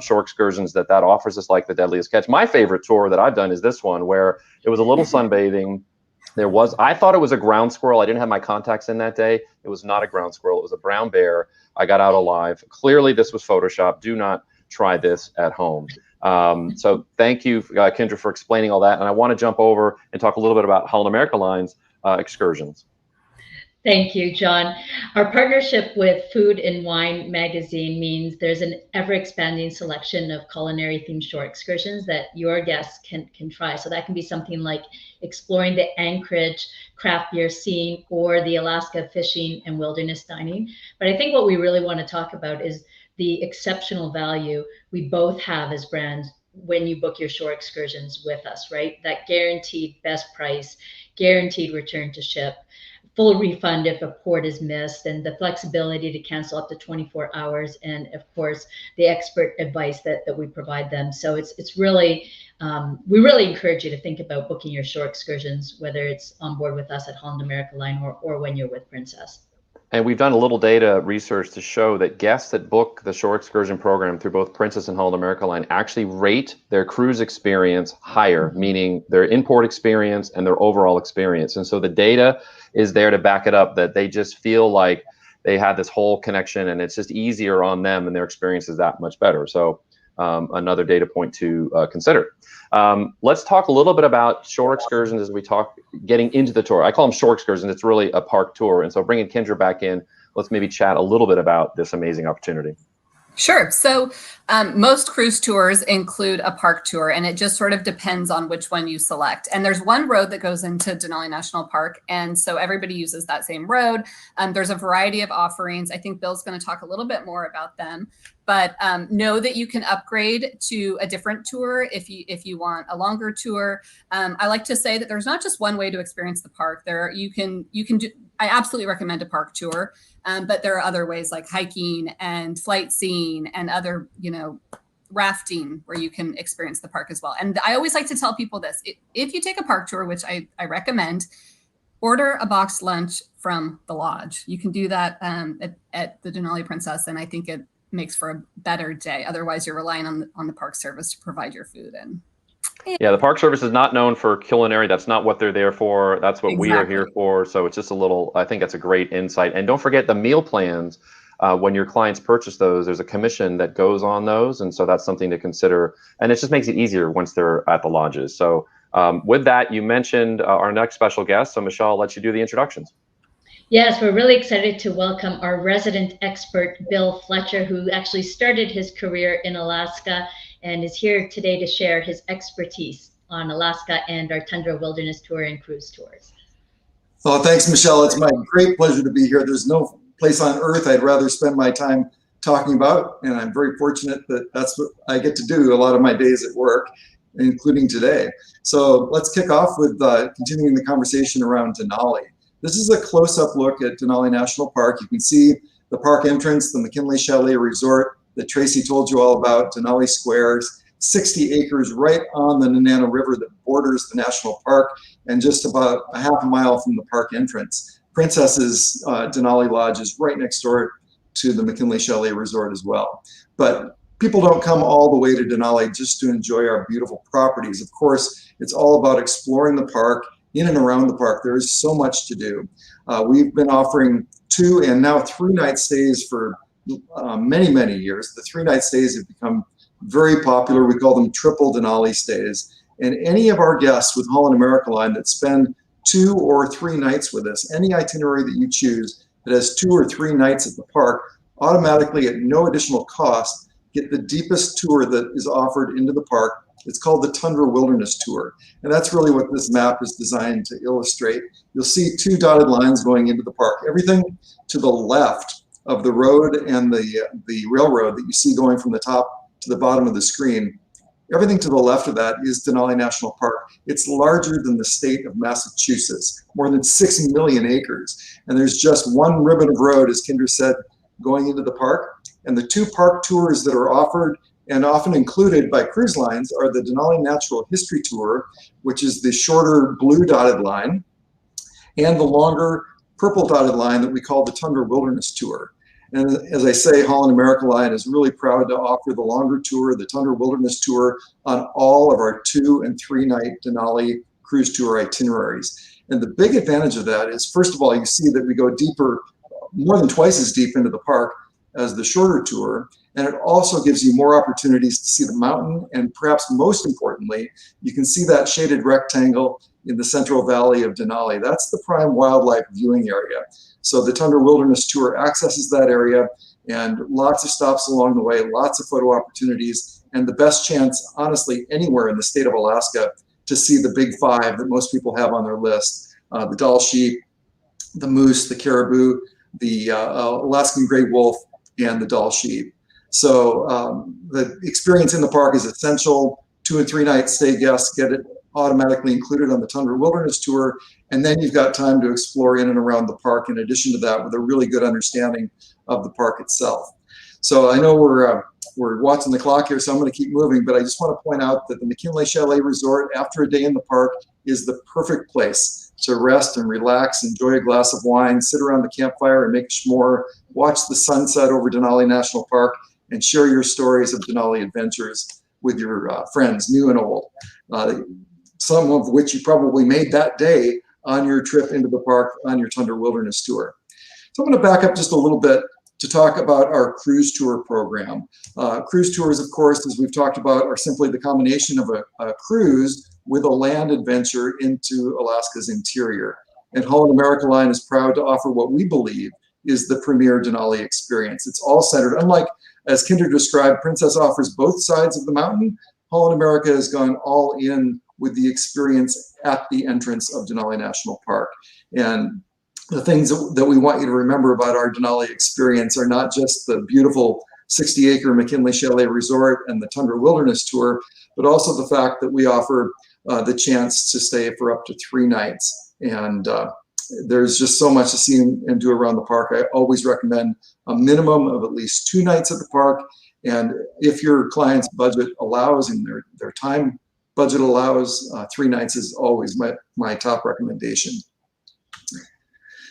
shore excursions that offers us, like the Deadliest Catch. My favorite tour that I've done is this one, where it was a little sunbathing. I thought it was a ground squirrel. I didn't have my contacts in that day. It was not a ground squirrel. It was a brown bear. I got out alive. Clearly, this was Photoshop. Do not try this at home. So thank you, Kendra, for explaining all that. And I want to jump over and talk a little bit about Holland America Line's excursions. Thank you, John. Our partnership with Food and Wine magazine means there's an ever-expanding selection of culinary-themed shore excursions that your guests can try. So that can be something like exploring the Anchorage craft beer scene or the Alaska fishing and wilderness dining. But I think what we really want to talk about is the exceptional value we both have as brands when you book your shore excursions with us, right? That guaranteed best price, guaranteed return to ship, full refund if a port is missed, and the flexibility to cancel up to 24 hours, and of course the expert advice that we provide them. So it's really we really encourage you to think about booking your shore excursions, whether it's on board with us at Holland America Line or when you're with Princess. And we've done a little data research to show that guests that book the shore excursion program through both Princess and Holland America Line actually rate their cruise experience higher, meaning their in-port experience and their overall experience. And so the data is there to back it up, that they just feel like they have this whole connection and it's just easier on them and their experience is that much better. So another data point to consider. Let's talk a little bit about shore excursions as we talk getting into the tour. I call them shore excursions. It's really a park tour. And so bringing Kendra back in, let's maybe chat a little bit about this amazing opportunity. Sure. So most cruise tours include a park tour, and it just sort of depends on which one you select. And there's one road that goes into Denali National Park, and so everybody uses that same road. There's a variety of offerings. I think Bill's going to talk a little bit more about them, but know that you can upgrade to a different tour if you want a longer tour. I like to say that there's not just one way to experience the park. You can do. I absolutely recommend a park tour. But there are other ways like hiking and flight seeing and other, rafting where you can experience the park as well. And I always like to tell people this: if you take a park tour, which I recommend, order a boxed lunch from the lodge. You can do that at the Denali Princess, and I think it makes for a better day. Otherwise, you're relying on the park service to provide your food. And yeah, the Park Service is not known for culinary. That's not what they're there for. That's what we are here for. So it's just a little, I think that's a great insight. And don't forget the meal plans. When your clients purchase those, there's a commission that goes on those. And so that's something to consider. And it just makes it easier once they're at the lodges. So with that, you mentioned our next special guest. So Michelle, I'll let you do the introductions. Yes, we're really excited to welcome our resident expert, Bill Fletcher, who actually started his career in Alaska and is here today to share his expertise on Alaska and our Tundra Wilderness Tour and Cruise Tours. Well, thanks, Michelle. It's my great pleasure to be here. There's no place on earth I'd rather spend my time talking about, and I'm very fortunate that that's what I get to do a lot of my days at work, including today. So let's kick off with continuing the conversation around Denali. This is a close-up look at Denali National Park. You can see the park entrance, the McKinley Chalet Resort that Tracy told you all about, Denali Squares, 60 acres right on the Nenana River that borders the national park and just about a half a mile from the park entrance. Princess's Denali Lodge is right next door to the McKinley Chalet Resort as well. But people don't come all the way to Denali just to enjoy our beautiful properties. Of course, it's all about exploring the park, in and around the park. There is so much to do. We've been offering 2 and now 3 night stays for many, many years. The 3-night stays have become very popular. We call them triple Denali stays. And any of our guests with Holland America Line that spend 2 or 3 nights with us, any itinerary that you choose that has 2 or 3 nights at the park, automatically at no additional cost, get the deepest tour that is offered into the park. It's called the Tundra Wilderness Tour. And that's really what this map is designed to illustrate. You'll see 2 dotted lines going into the park. Everything to the left of the road and the railroad that you see going from the top to the bottom of the screen, everything to the left of that is Denali National Park. It's larger than the state of Massachusetts, more than 6 million acres. And there's just one ribbon of road, as Kendra said, going into the park. And the 2 park tours that are offered and often included by cruise lines are the Denali Natural History Tour, which is the shorter blue dotted line, and the longer purple dotted line that we call the Tundra Wilderness Tour. And as I say, Holland America Line is really proud to offer the longer tour, the Tundra Wilderness Tour, on all of our 2 and 3 night Denali cruise tour itineraries. And the big advantage of that is, first of all, you see that we go deeper, more than twice as deep into the park as the shorter tour. And it also gives you more opportunities to see the mountain. And perhaps most importantly, you can see that shaded rectangle in the Central Valley of Denali. That's the prime wildlife viewing area. So the Tundra Wilderness Tour accesses that area, and lots of stops along the way, lots of photo opportunities, and the best chance, honestly, anywhere in the state of Alaska to see the big five that most people have on their list. The Dall sheep, the moose, the caribou, the Alaskan gray wolf, and the Dall sheep. So the experience in the park is essential. 2 and 3 night stay guests get it automatically included on the Tundra Wilderness Tour. And then you've got time to explore in and around the park in addition to that with a really good understanding of the park itself. So I know we're watching the clock here, so I'm going to keep moving, but I just want to point out that the McKinley Chalet Resort, after a day in the park, is the perfect place to rest and relax, enjoy a glass of wine, sit around the campfire and make a s'more, watch the sunset over Denali National Park, and share your stories of Denali adventures with your friends, new and old, some of which you probably made that day on your trip into the park on your Tundra Wilderness Tour. So I'm going to back up just a little bit to talk about our cruise tour program. Cruise tours, of course, as we've talked about, are simply the combination of a cruise with a land adventure into Alaska's interior. And Holland America Line is proud to offer what we believe is the premier Denali experience. It's all centered, unlike, as Kinder described, Princess offers both sides of the mountain. Holland America has gone all in with the experience at the entrance of Denali National Park. And the things that we want you to remember about our Denali experience are not just the beautiful 60-acre McKinley Chalet Resort and the Tundra Wilderness Tour, but also the fact that we offer the chance to stay for up to 3 nights. And there's just so much to see and do around the park. I always recommend a minimum of at least 2 nights at the park. And if your client's budget allows and their time budget allows, 3 nights is always my top recommendation.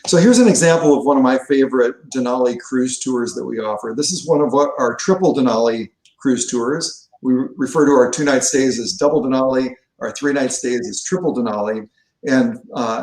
So here's an example of one of my favorite Denali cruise tours that we offer. This is one of our triple Denali cruise tours. We refer to our 2-night stays as double Denali, our 3-night stays as triple Denali. And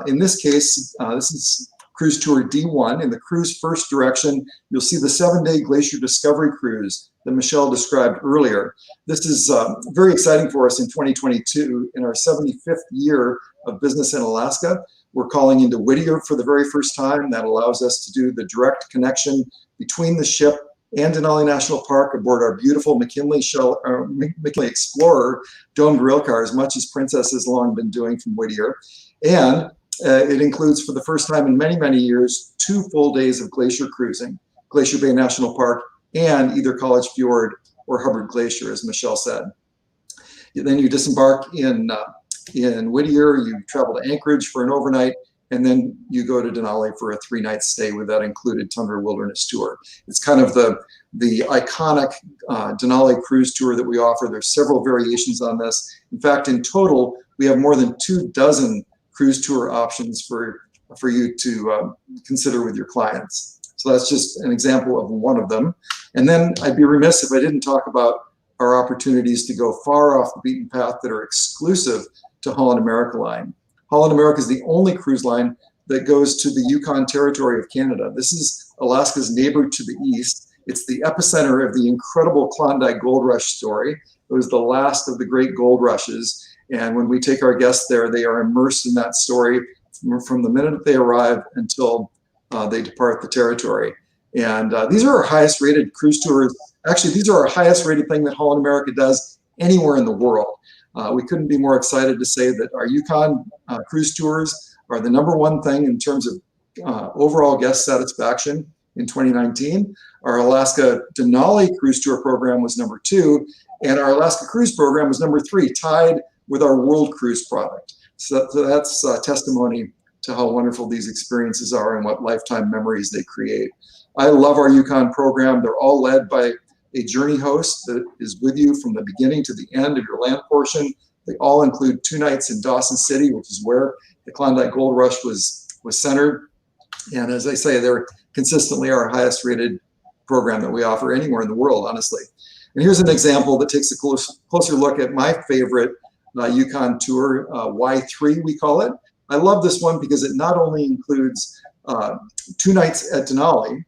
in this case, this is cruise tour D1. In the cruise first direction, you'll see the 7-day Glacier Discovery Cruise that Michelle described earlier. This is very exciting for us in 2022. In our 75th year of business in Alaska, we're calling into Whittier for the very first time. That allows us to do the direct connection between the ship and Denali National Park aboard our beautiful McKinley Explorer domed railcar, as much as Princess has long been doing from Whittier. And it includes, for the first time in many, many years, 2 full days of glacier cruising, Glacier Bay National Park and either College Fjord or Hubbard Glacier, as Michelle said. Then you disembark in Whittier, you travel to Anchorage for an overnight, and then you go to Denali for a 3-night stay with that included Tundra Wilderness Tour. It's kind of the iconic Denali cruise tour that we offer. There's several variations on this. In fact, in total, we have more than 24 cruise tour options for you to consider with your clients. So that's just an example of one of them. And then I'd be remiss if I didn't talk about our opportunities to go far off the beaten path that are exclusive to Holland America Line. Holland America is the only cruise line that goes to the Yukon Territory of Canada. This is Alaska's neighbor to the east. It's the epicenter of the incredible Klondike Gold Rush story. It was the last of the great gold rushes. And when we take our guests there, they are immersed in that story from the minute they arrive until they depart the territory. And these are our highest rated cruise tours. Actually, these are our highest rated thing that Holland America does anywhere in the world. We couldn't be more excited to say that our Yukon cruise tours are the #1 thing in terms of overall guest satisfaction in 2019. Our Alaska Denali cruise tour program was #2, and our Alaska cruise program was #3, tied with our World Cruise product. So that's testimony to how wonderful these experiences are and what lifetime memories they create. I love our Yukon program. They're all led by a journey host that is with you from the beginning to the end of your land portion. They all include 2 nights in Dawson City, which is where the Klondike Gold Rush was centered. And as I say, they're consistently our highest rated program that we offer anywhere in the world, honestly. And here's an example that takes a closer look at my favorite Yukon tour, Y3 we call it. I love this one because it not only includes 2 nights at Denali,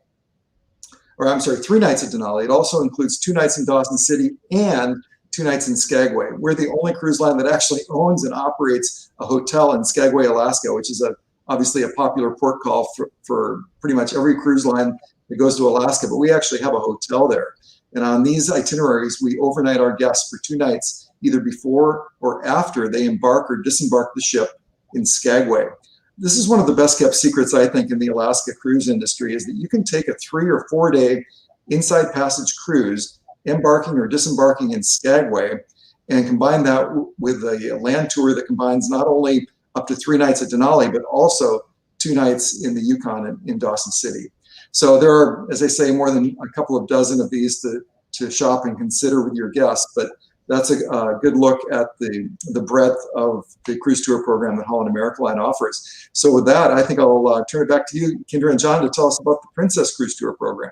or I'm sorry, 3 nights at Denali. It also includes 2 nights in Dawson City and 2 nights in Skagway. We're the only cruise line that actually owns and operates a hotel in Skagway, Alaska, which is a obviously a popular port call for pretty much every cruise line that goes to Alaska, but we actually have a hotel there. And on these itineraries, we overnight our guests for 2 nights, either before or after they embark or disembark the ship in Skagway. This is one of the best kept secrets, I think, in the Alaska cruise industry, is that you can take a 3 or 4 day inside passage cruise, embarking or disembarking in Skagway, and combine that with a land tour that combines not only up to 3 nights at Denali, but also 2 nights in the Yukon in Dawson City. So there are, as I say, more than a couple of dozen of these to shop and consider with your guests, but that's a good look at the breadth of the cruise tour program that Holland America Line offers. So with that, I think I'll turn it back to you, Kendra and John, to tell us about the Princess Cruise Tour program.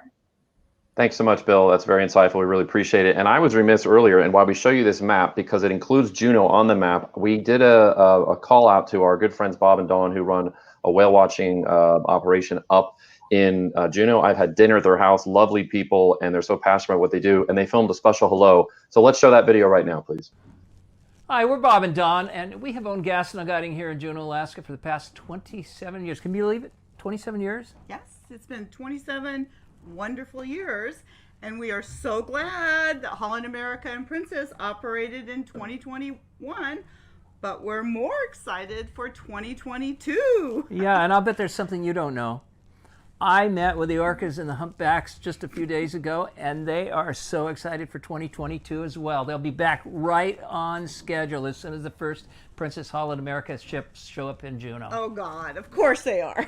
Thanks so much, Bill. That's very insightful. We really appreciate it. And I was remiss earlier, and while we show you this map, because it includes Juneau on the map, we did a call out to our good friends Bob and Dawn, who run a whale watching operation up in Juneau. I've had dinner at their house, lovely people, and they're so passionate about what they do, and they filmed a special hello. So let's show that video right now, please. Hi, we're Bob and Dawn, and we have owned Gaston Guiding here in Juneau, Alaska for the past 27 years. Can you believe it? 27 years? Yes, it's been 27 wonderful years, and we are so glad that Holland America and Princess operated in 2021, but we're more excited for 2022. Yeah, and I'll bet there's something you don't know. I met with the orcas and the humpbacks just a few days ago, and they are so excited for 2022 as well. They'll be back right on schedule as soon as the first Princess Holland America ships show up in Juneau. Oh God, of course they are.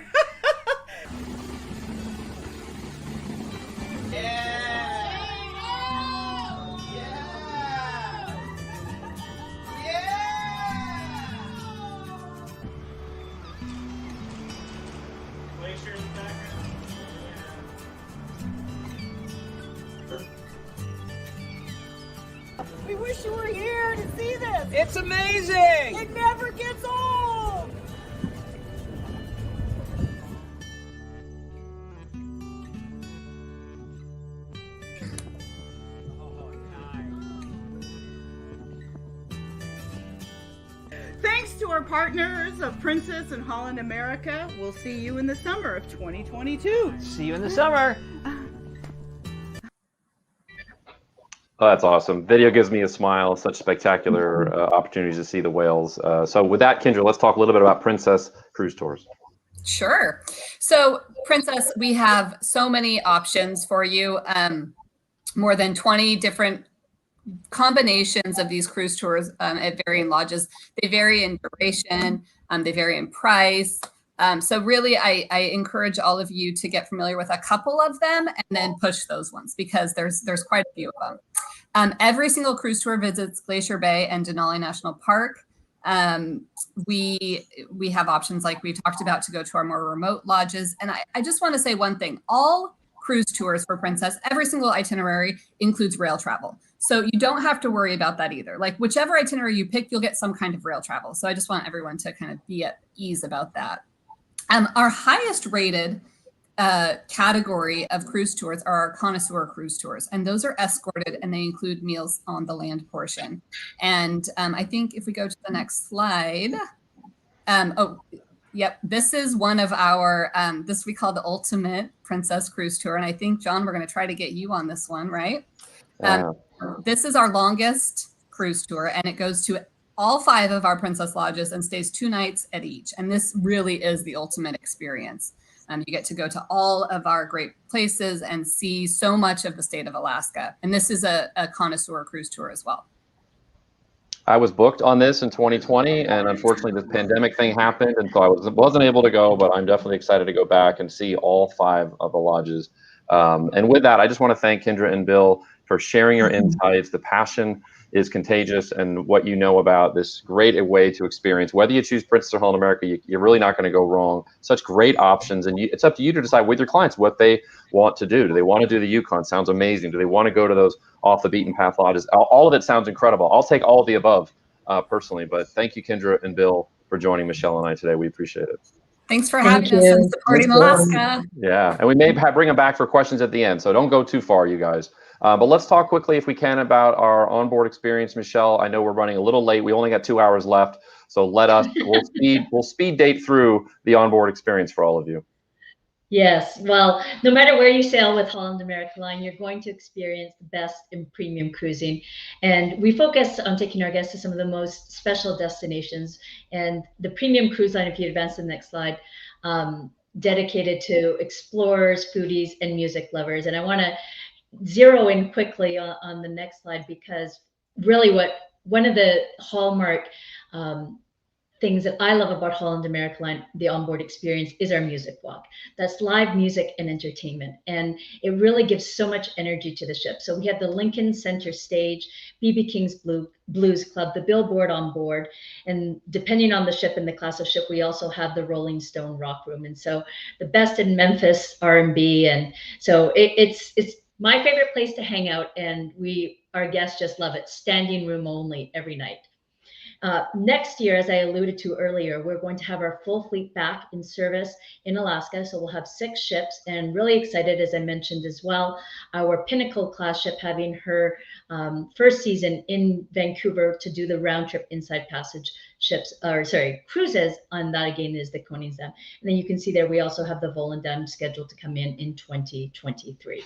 We wish you were here to see this. It's amazing! It never gets old. Thanks to our partners of Princess and Holland America, we'll see you in the summer of 2022. See you in the summer. Oh, that's awesome. Video gives me a smile. Such spectacular opportunities to see the whales. So with that, Kendra, let's talk a little bit about Princess Cruise Tours. Sure. So Princess, we have so many options for you. More than 20 different combinations of these cruise tours at varying lodges. They vary in duration, they vary in price. So really, I encourage all of you to get familiar with a couple of them and then push those ones, because there's quite a few of them. Every single cruise tour visits Glacier Bay and Denali National Park. We have options like we talked about to go to our more remote lodges. And I just want to say one thing. All cruise tours for Princess, every single itinerary includes rail travel. So you don't have to worry about that either. Like whichever itinerary you pick, you'll get some kind of rail travel. So I just want everyone to kind of be at ease about that. Our highest rated category of cruise tours are our connoisseur cruise tours, and those are escorted and they include meals on the land portion. And I think if we go to the next slide, yep, this is one of our, this we call the ultimate Princess Cruise Tour. And I think, John, we're going to try to get you on this one, right? This is our longest cruise tour, and it goes to all 5 of our Princess lodges and stays 2 nights at each. And this really is the ultimate experience. You get to go to all of our great places and see so much of the state of Alaska. And this is a connoisseur cruise tour as well. I was booked on this in 2020, and unfortunately this pandemic thing happened, and so I wasn't able to go, but I'm definitely excited to go back and see all 5 of the lodges. And with that, I just want to thank Kendra and Bill for sharing your insights. The passion is contagious, and what you know about this great way to experience. Whether you choose Princess or Holland America, you're really not going to go wrong. Such great options, and it's up to you to decide with your clients what they want to do. Do they want to do the Yukon? Sounds amazing. Do they want to go to those off the beaten path lodges? All of it sounds incredible. I'll take all of the above personally, but thank you, Kendra and Bill, for joining Michelle and I today. We appreciate it. Thanks for having us and supporting Alaska. Yeah, and we may bring them back for questions at the end, so don't go too far, you guys. But let's talk quickly, if we can, about our onboard experience, Michelle. I know we're running a little late. We only got 2 hours left. So we'll speed date through the onboard experience for all of you. Yes, well, no matter where you sail with Holland America Line, you're going to experience the best in premium cruising. And we focus on taking our guests to some of the most special destinations. And the premium cruise line, if you advance to the next slide, dedicated to explorers, foodies, and music lovers. And I want to zero in quickly on the next slide, because really one of the hallmark things that I love about Holland America Line, the onboard experience, is our music walk. That's live music and entertainment. And it really gives so much energy to the ship. So we have the Lincoln Center Stage, BB King's Blues Club, the Billboard on board. And depending on the ship and the class of ship, we also have the Rolling Stone Rock Room. And so the best in Memphis R&B. And so it's my favorite place to hang out. And our guests just love it. Standing room only every night. Next year, as I alluded to earlier, we're going to have our full fleet back in service in Alaska. So we'll have 6 ships, and really excited, as I mentioned as well, our Pinnacle class ship having her first season in Vancouver to do the round trip inside passage cruises. On that again is the Koningsdam. And then you can see there, we also have the Volendam scheduled to come in 2023.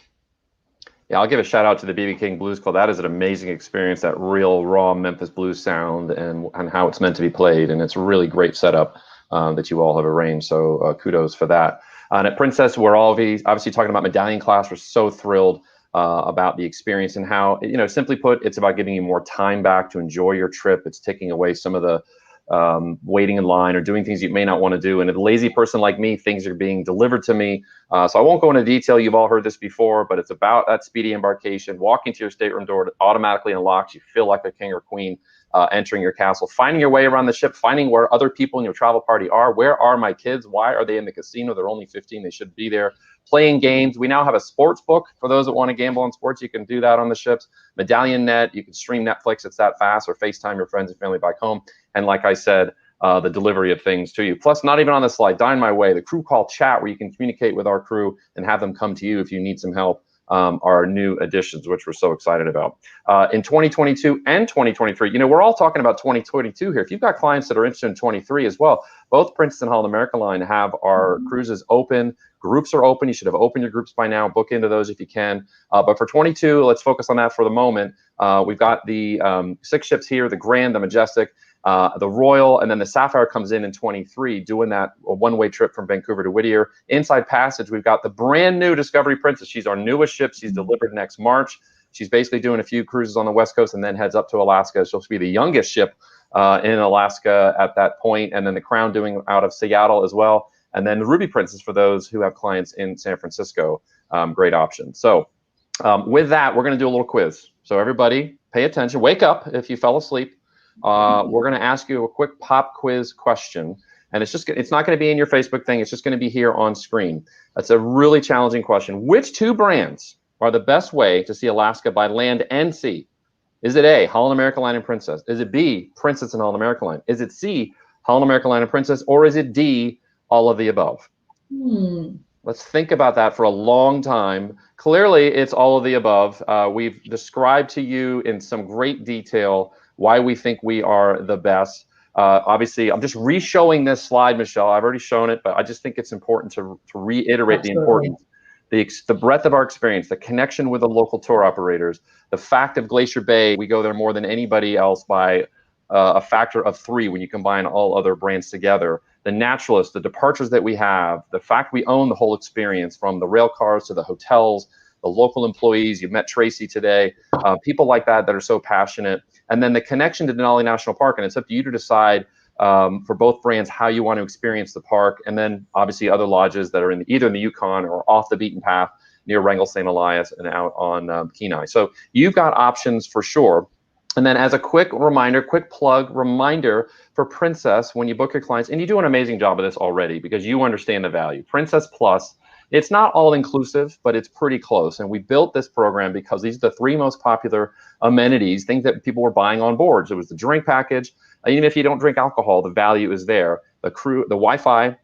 Yeah, I'll give a shout out to the BB King Blues Club. That is an amazing experience, that real raw Memphis blues sound and how it's meant to be played. And it's a really great setup that you all have arranged. So kudos for that. And at Princess, we're obviously talking about Medallion class. We're so thrilled about the experience and how, simply put, it's about giving you more time back to enjoy your trip. It's taking away some of the waiting in line or doing things you may not want to do. And a lazy person like me, things are being delivered to me. So I won't go into detail. You've all heard this before, but it's about that speedy embarkation, walking to your stateroom door, it automatically unlocks. You feel like a king or queen entering your castle, finding your way around the ship, finding where other people in your travel party are. Where are my kids? Why are they in the casino? They're only 15. They should be there. Playing games. We now have a sports book for those that want to gamble on sports. You can do that on the ships. Medallion Net. You can stream Netflix. It's that fast, or FaceTime your friends and family back home. And like I said, the delivery of things to you. Plus, not even on the slide, Dine My Way, the crew call chat where you can communicate with our crew and have them come to you if you need some help, are new additions, which we're so excited about. In 2022 and 2023, we're all talking about 2022 here. If you've got clients that are interested in 23 as well, both Princess and Holland America Line have our cruises open. Groups are open. You should have opened your groups by now. Book into those if you can. But for 22, let's focus on that for the moment. We've got the 6 ships here, the Grand, the Majestic, the Royal, and then the Sapphire comes in 23, doing that one-way trip from Vancouver to Whittier. Inside Passage, we've got the brand new Discovery Princess. She's our newest ship. She's delivered next March. She's basically doing a few cruises on the West Coast and then heads up to Alaska. She'll be the youngest ship in Alaska at that point. And then the Crown doing out of Seattle as well. And then the Ruby Princess for those who have clients in San Francisco. Great option. So with that, we're going to do a little quiz. So everybody pay attention. Wake up if you fell asleep. We're going to ask you a quick pop quiz question. And it's not going to be in your Facebook thing. It's just going to be here on screen. That's a really challenging question. Which 2 brands are the best way to see Alaska by land and sea? Is it A, Holland America Line and Princess? Is it B, Princess and Holland America Line? Is it C, Holland America Line and Princess? Or is it D, all of the above? Let's think about that for a long time. Clearly, it's all of the above. We've described to you in some great detail why we think we are the best. Obviously, I'm just re-showing this slide, Michelle. I've already shown it, but I just think it's important to reiterate the importance. The breadth of our experience, the connection with the local tour operators, the fact of Glacier Bay, we go there more than anybody else by a factor of 3 when you combine all other brands together. The naturalists, the departures that we have, the fact we own the whole experience, from the rail cars to the hotels, the local employees. You met Tracy today, people like that are so passionate. And then the connection to Denali National Park, and it's up to you to decide for both brands how you want to experience the park. And then obviously other lodges that are either in the Yukon or off the beaten path near Wrangell St. Elias and out on Kenai. So you've got options for sure. And then as a quick plug reminder for Princess, when you book your clients, and you do an amazing job of this already because you understand the value. Princess Plus, it's not all inclusive, but it's pretty close. And we built this program because these are the 3 most popular amenities, things that people were buying on board. So it was the drink package. Even if you don't drink alcohol, the value is there. the Wi-Fi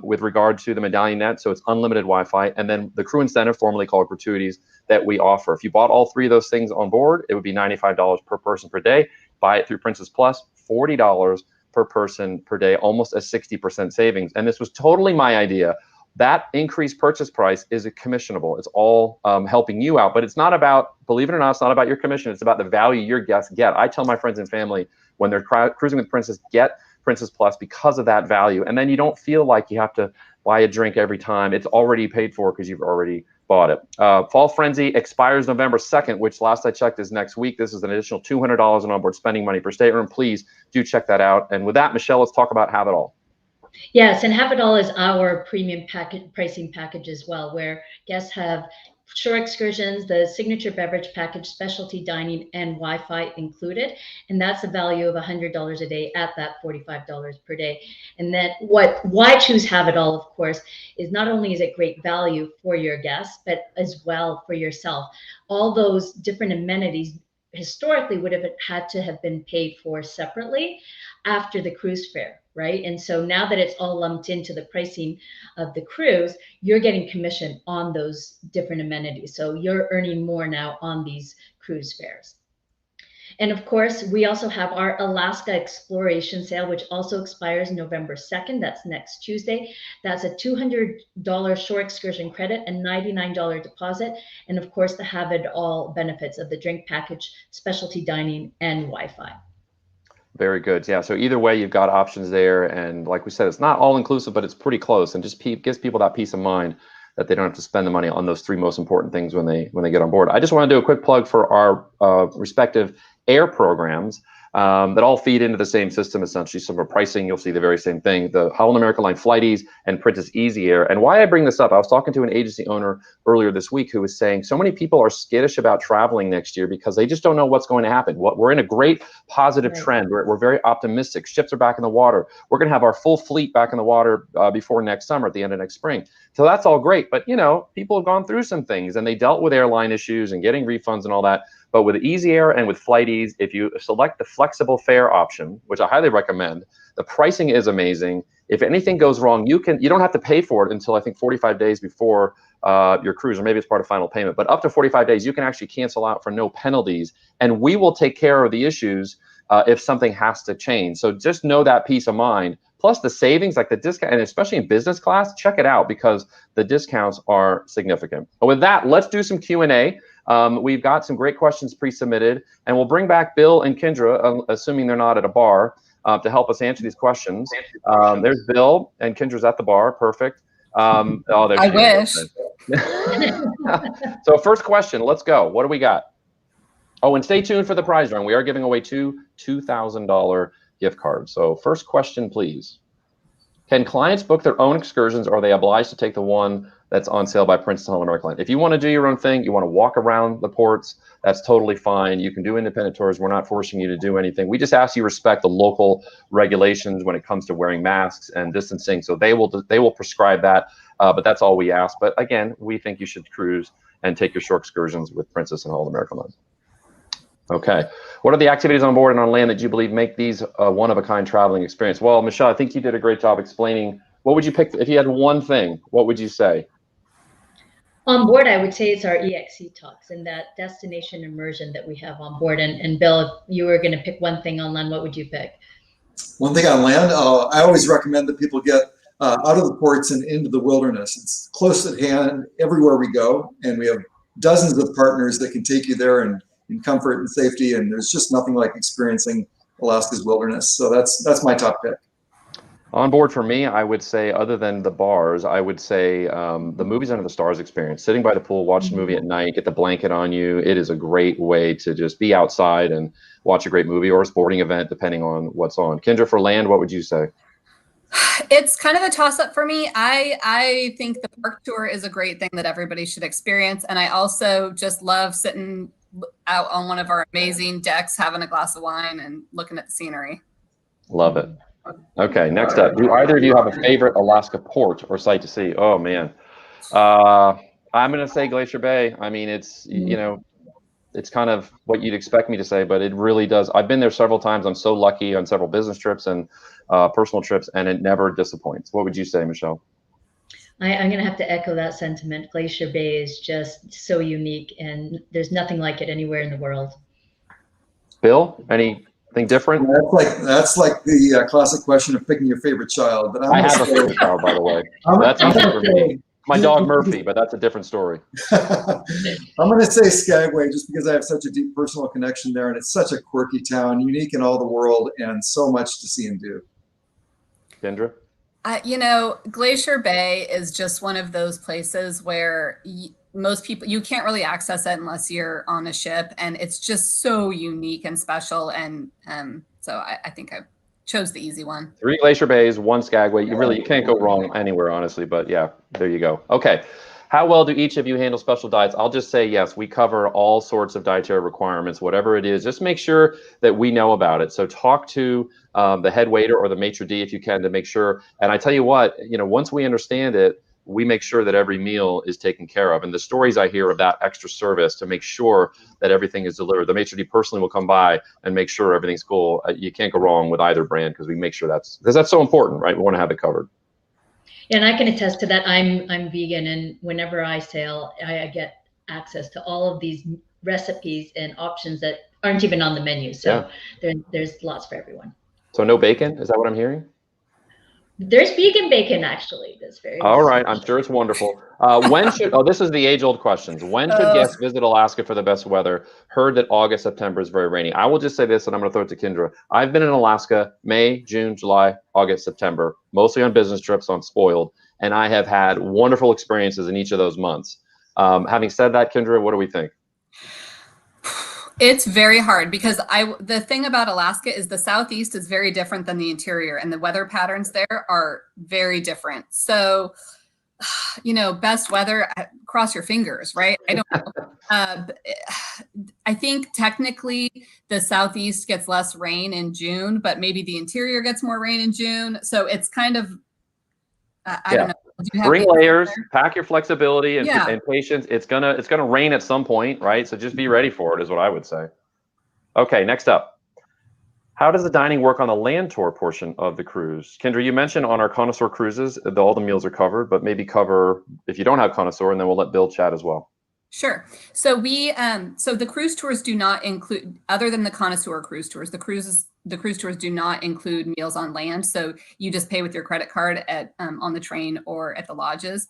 with regard to the Medallion net, so it's unlimited Wi-Fi, and then the crew incentive, formerly called gratuities, that we offer. If you bought all three of those things on board, it would be $95 per person per day. Buy it through Princess Plus, $40 per person per day, almost a 60% savings. And this was totally my idea. That increased purchase price is commissionable. It's all helping you out, but it's not about, believe it or not, it's not about your commission. It's about the value your guests get. I tell my friends and family when they're cruising with Princess, get Princess Plus because of that value. And then you don't feel like you have to buy a drink every time. It's already paid for because you've already bought it. Fall Frenzy expires November 2nd, which last I checked is next week. This is an additional $200 in onboard spending money per stateroom. Please do check that out. And with that, Michelle, let's talk about Have It All. Yes, and Have It All is our premium pricing package as well, where guests have shore excursions, the signature beverage package, specialty dining, and Wi-Fi included. And that's a value of $100 a day at that $45 per day. And then why choose Have It All, of course, is not only is it great value for your guests, but as well for yourself. All those different amenities historically would have had to have been paid for separately after the cruise fare, right? And so now that it's all lumped into the pricing of the cruise, you're getting commission on those different amenities. So you're earning more now on these cruise fares. And of course, we also have our Alaska Exploration Sale, which also expires November 2nd. That's next Tuesday. That's a $200 shore excursion credit and $99 deposit. And of course, the Have It All benefits of the drink package, specialty dining, and Wi-Fi. Very good. Yeah. So either way, you've got options there. And like we said, it's not all inclusive, but it's pretty close, and just gives people that peace of mind that they don't have to spend the money on those three most important things when they get on board. I just want to do a quick plug for our respective air programs that all feed into the same system, essentially. So for pricing, you'll see the very same thing. The Holland America Line Flighties and Princess Easy Air. And why I bring this up, I was talking to an agency owner earlier this week who was saying so many people are skittish about traveling next year because they just don't know what's going to happen. We're in a great positive trend. We're very optimistic. Ships are back in the water. We're going to have our full fleet back in the water before next summer, at the end of next spring. So that's all great. But, you know, people have gone through some things and they dealt with airline issues and getting refunds and all that. But with Easy Air and with Flighties, if you select the flexible fare option, which I highly recommend, the pricing is amazing. If anything goes wrong, you don't have to pay for it until I think 45 days before your cruise, or maybe it's part of final payment. But up to 45 days, you can actually cancel out for no penalties, and we will take care of the issues if something has to change. So just know that peace of mind. Plus the savings, like the discount, and especially in business class, check it out because the discounts are significant. And with that, let's do some Q&A. We've got some great questions pre-submitted, and we'll bring back Bill and Kendra, assuming they're not at a bar, to help us answer these questions. There's Bill, and Kendra's at the bar. Perfect. I wish. So first question, let's go. What do we got? Oh, and stay tuned for the prize drawing. We are giving away two $2,000 gift cards. So first question, please. Can clients book their own excursions, or are they obliged to take the one that's on sale by Princess Holland America Line? If you want to do your own thing, you want to walk around the ports, that's totally fine. You can do independent tours. We're not forcing you to do anything. We just ask you respect the local regulations when it comes to wearing masks and distancing. So they will prescribe that, but that's all we ask. But again, we think you should cruise and take your shore excursions with Princess and Holland America Line. Okay. What are the activities on board and on land that you believe make these a one-of-a-kind traveling experience? Well, Michelle, I think you did a great job explaining. What would you pick if you had one thing? What would you say? On board, I would say it's our EXC talks and that destination immersion that we have on board. And Bill, if you were going to pick one thing on land, what would you pick? One thing on land, I always recommend that people get out of the ports and into the wilderness. It's close at hand everywhere we go, and we have dozens of partners that can take you there in comfort and safety, and there's just nothing like experiencing Alaska's wilderness. So that's my top pick. On board for me, I would say, other than the bars, I would say the Movies Under the Stars experience. Sitting by the pool, watch the movie at night, get the blanket on you. It is a great way to just be outside and watch a great movie or a sporting event, depending on what's on. Kendra, for land, what would you say? It's kind of a toss-up for me. I think the park tour is a great thing that everybody should experience. And I also just love sitting out on one of our amazing decks, having a glass of wine and looking at the scenery. Love it. Okay, next up, do either of you have a favorite Alaska port or site to see? Oh man, I'm gonna say Glacier Bay. I mean, it's, you know, it's kind of what you'd expect me to say, but it really does. I've been there several times. I'm so lucky on several business trips and personal trips, and it never disappoints. What would you say, Michelle? I'm going to have to echo that sentiment. Glacier Bay is just so unique, and there's nothing like it anywhere in the world. Bill, anything different? That's like the classic question of picking your favorite child. But I have a favorite child, by the way. That's easy for me. My dog Murphy, but that's a different story. I'm going to say Skagway just because I have such a deep personal connection there, and it's such a quirky town, unique in all the world, and so much to see and do. Kendra? You know, Glacier Bay is just one of those places where most people, you can't really access it unless you're on a ship, and it's just so unique and special. And so I think I chose the easy one. 3 Glacier Bays, 1 Skagway. You can't go wrong anywhere, honestly. But yeah, there you go. Okay. How well do each of you handle special diets? I'll just say yes, we cover all sorts of dietary requirements, whatever it is. Just make sure that we know about it. So talk to the head waiter or the maitre d' if you can to make sure. And I tell you what, once we understand it, we make sure that every meal is taken care of. And the stories I hear of that extra service to make sure that everything is delivered, the maitre d' personally will come by and make sure everything's cool. You can't go wrong with either brand because we make sure that's so important, right? We want to have it covered. And I can attest to that. I'm vegan, and whenever I sail, I get access to all of these recipes and options that aren't even on the menu. So there's lots for everyone. So no bacon? Is that what I'm hearing? There's vegan bacon, actually. That's very all right. I'm sure it's wonderful. This is the age-old questions. When should guests visit Alaska for the best weather? Heard that August, September is very rainy. I will just say this, and I'm going to throw it to Kendra. I've been in Alaska May, June, July, August, September, mostly on business trips on Spoiled, and I have had wonderful experiences in each of those months. Having said that, Kendra, what do we think? It's very hard because the thing about Alaska is the southeast is very different than the interior, and the weather patterns there are very different. So, best weather, cross your fingers, right? I don't know. I think technically the southeast gets less rain in June, but maybe the interior gets more rain in June. So it's kind of, I don't know. Bring layers, pack your flexibility and patience. It's gonna rain at some point, right? So just be ready for it is what I would say. Okay, next up. How does the dining work on the land tour portion of the cruise? Kendra, you mentioned on our connoisseur cruises, all the meals are covered, but maybe cover if you don't have connoisseur, and then we'll let Bill chat as well. Sure. So the cruise tours do not include, other than the connoisseur cruise tours, the cruise tours do not include meals on land. So you just pay with your credit card at on the train or at the lodges.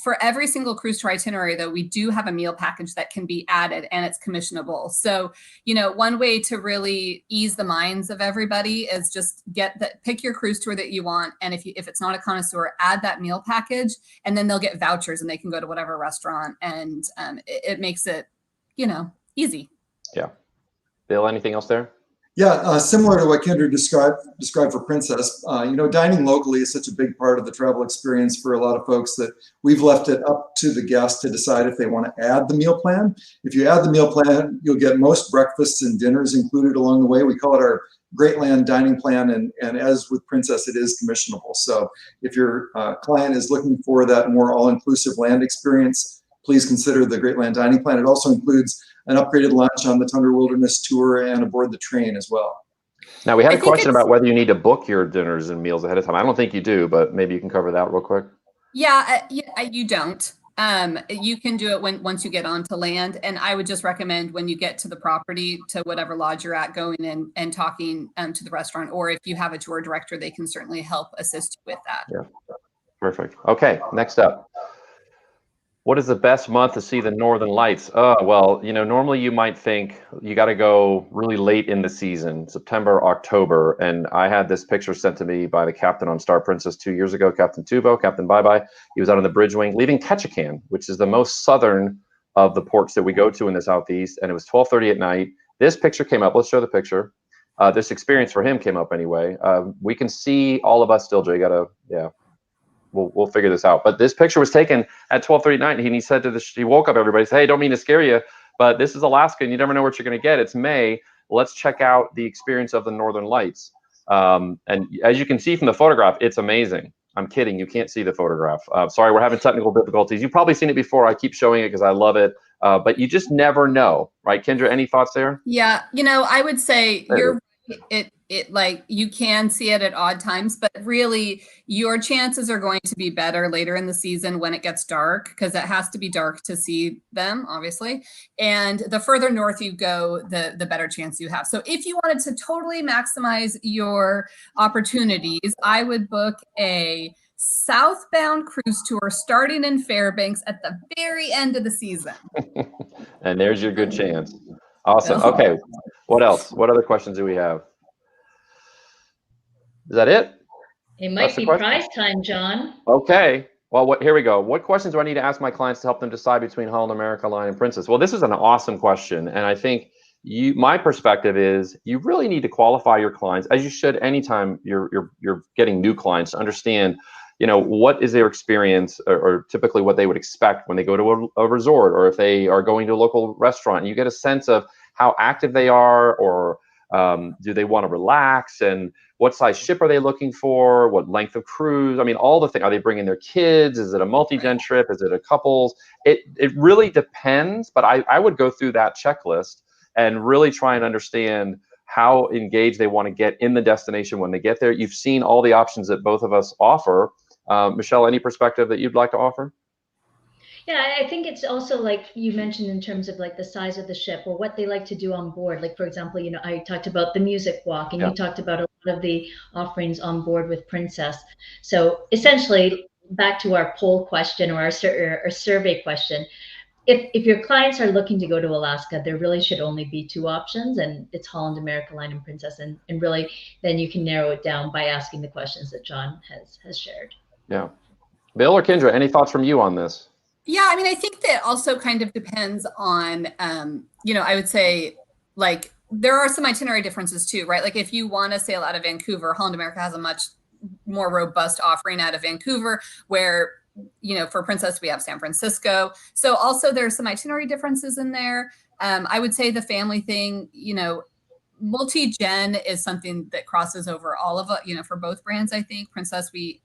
For every single cruise tour itinerary, though, we do have a meal package that can be added, and it's commissionable. So, one way to really ease the minds of everybody is just pick your cruise tour that you want. And if it's not a connoisseur, add that meal package, and then they'll get vouchers and they can go to whatever restaurant, and it makes it, easy. Yeah. Bill, anything else there? Yeah, similar to what Kendra described for Princess, dining locally is such a big part of the travel experience for a lot of folks that we've left it up to the guests to decide if they want to add the meal plan. If you add the meal plan, you'll get most breakfasts and dinners included along the way. We call it our Great Land Dining Plan, and as with Princess, it is commissionable. So if your client is looking for that more all-inclusive land experience, please consider the Great Land Dining Plan. It also includes an upgraded lunch on the Tundra Wilderness Tour and aboard the train as well. Now, we had a question about whether you need to book your dinners and meals ahead of time. I don't think you do, but maybe you can cover that real quick. Yeah, you don't. You can do it once you get onto land. And I would just recommend when you get to the property, to whatever lodge you're at, going in and talking to the restaurant. Or if you have a tour director, they can certainly help assist you with that. Yeah, perfect. Okay, next up. What is the best month to see the Northern Lights? Well, normally you might think you got to go really late in the season, September, October. And I had this picture sent to me by the captain on Star Princess 2 years ago, Captain Tubo, Captain Bye-Bye. He was out on the bridge wing leaving Ketchikan, which is the most southern of the ports that we go to in the Southeast. And it was 12:30 at night. This picture came up. Let's show the picture. This experience for him came up anyway. We can see all of us still, Jay. We'll figure this out. But this picture was taken at 12:30 at night, and he said he woke up everybody, said, "Hey, don't mean to scare you, but this is Alaska, and you never know what you're going to get. It's May. Let's check out the experience of the Northern Lights." And as you can see from the photograph, it's amazing. I'm kidding. You can't see the photograph. Sorry, we're having technical difficulties. You've probably seen it before. I keep showing it because I love it. but you just never know, right? Kendra, any thoughts there? Yeah, I would say you're right. It like you can see it at odd times, but really your chances are going to be better later in the season when it gets dark, because it has to be dark to see them, obviously. And the further north you go, the better chance you have. So if you wanted to totally maximize your opportunities, I would book a southbound cruise tour starting in Fairbanks at the very end of the season. And there's your good chance. Awesome. Okay. What else? What other questions do we have? Is that it? It might be prize time, John. Okay. Well, here we go. What questions do I need to ask my clients to help them decide between Holland America Line and Princess? Well, this is an awesome question. And I think my perspective is you really need to qualify your clients, as you should anytime you're getting new clients, to understand, what is their experience, or typically what they would expect when they go to a resort, or if they are going to a local restaurant. And you get a sense of how active they are, or do they want to relax, and what size ship are they looking for, what length of cruise. I mean, all the things. Are they bringing their kids? Is it a multi-gen trip? Is it a couples? It really depends, but I would go through that checklist and really try and understand how engaged they want to get in the destination when they get there. You've seen all the options that both of us offer. Michelle, any perspective that you'd like to offer? Yeah, I think it's also like you mentioned in terms of like the size of the ship or what they like to do on board. Like, for example, I talked about the music walk, and you talked about a lot of the offerings on board with Princess. So essentially, back to our poll question or our survey question, if your clients are looking to go to Alaska, there really should only be two options, and it's Holland America Line and Princess. And really, then you can narrow it down by asking the questions that John has shared. Yeah. Bill or Kendra, any thoughts from you on this? Yeah, I mean, I think that also kind of depends on, I would say, like, there are some itinerary differences too, right? Like, if you want to sail out of Vancouver, Holland America has a much more robust offering out of Vancouver, where, for Princess, we have San Francisco. So also there's some itinerary differences in there. I would say the family thing, multi-gen is something that crosses over all of it, for both brands. I think Princess, we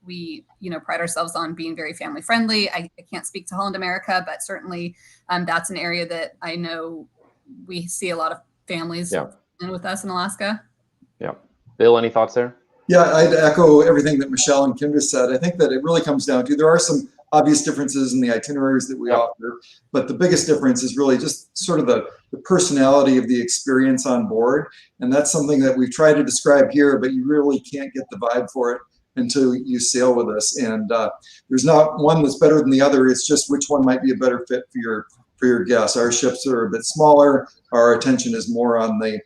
pride ourselves on being very family friendly. I can't speak to Holland America, but certainly that's an area that I know we see a lot of families in with us in Alaska. Yeah. Bill, any thoughts there? Yeah, I'd echo everything that Michelle and Kendra said. I think that it really comes down to, there are some obvious differences in the itineraries that we offer, but the biggest difference is really just sort of the personality of the experience on board. And that's something that we've tried to describe here, but you really can't get the vibe for it until you sail with us. And there's not one that's better than the other. It's just which one might be a better fit for your guests. Our ships are a bit smaller. Our attention is more on the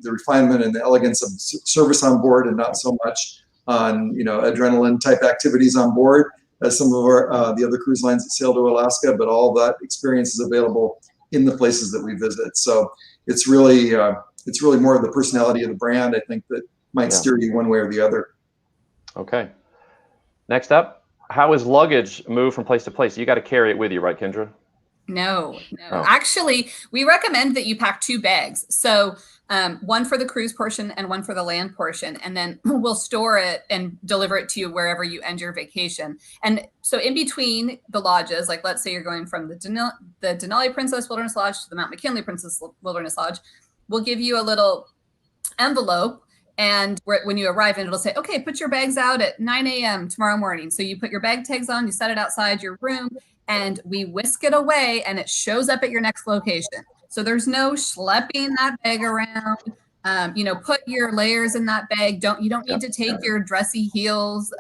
refinement and the elegance of service on board, and not so much on adrenaline type activities on board as some of our the other cruise lines that sail to Alaska. But all that experience is available in the places that we visit. So it's really more of the personality of the brand, I think, that might steer you one way or the other. Okay. Next up, how is luggage moved from place to place? You got to carry it with you, right, Kendra? No. Actually, we recommend that you pack 2 bags. So one for the cruise portion and one for the land portion, and then we'll store it and deliver it to you wherever you end your vacation. And so in between the lodges, like let's say you're going from the Denali Princess Wilderness Lodge to the Mount McKinley Princess Wilderness Lodge, we'll give you a little envelope. And when you arrive, and it'll say, okay, put your bags out at 9 a.m. tomorrow morning. So you put your bag tags on, you set it outside your room, and we whisk it away, and it shows up at your next location. So there's no schlepping that bag around. Put your layers in that bag. You don't need to take your dressy heels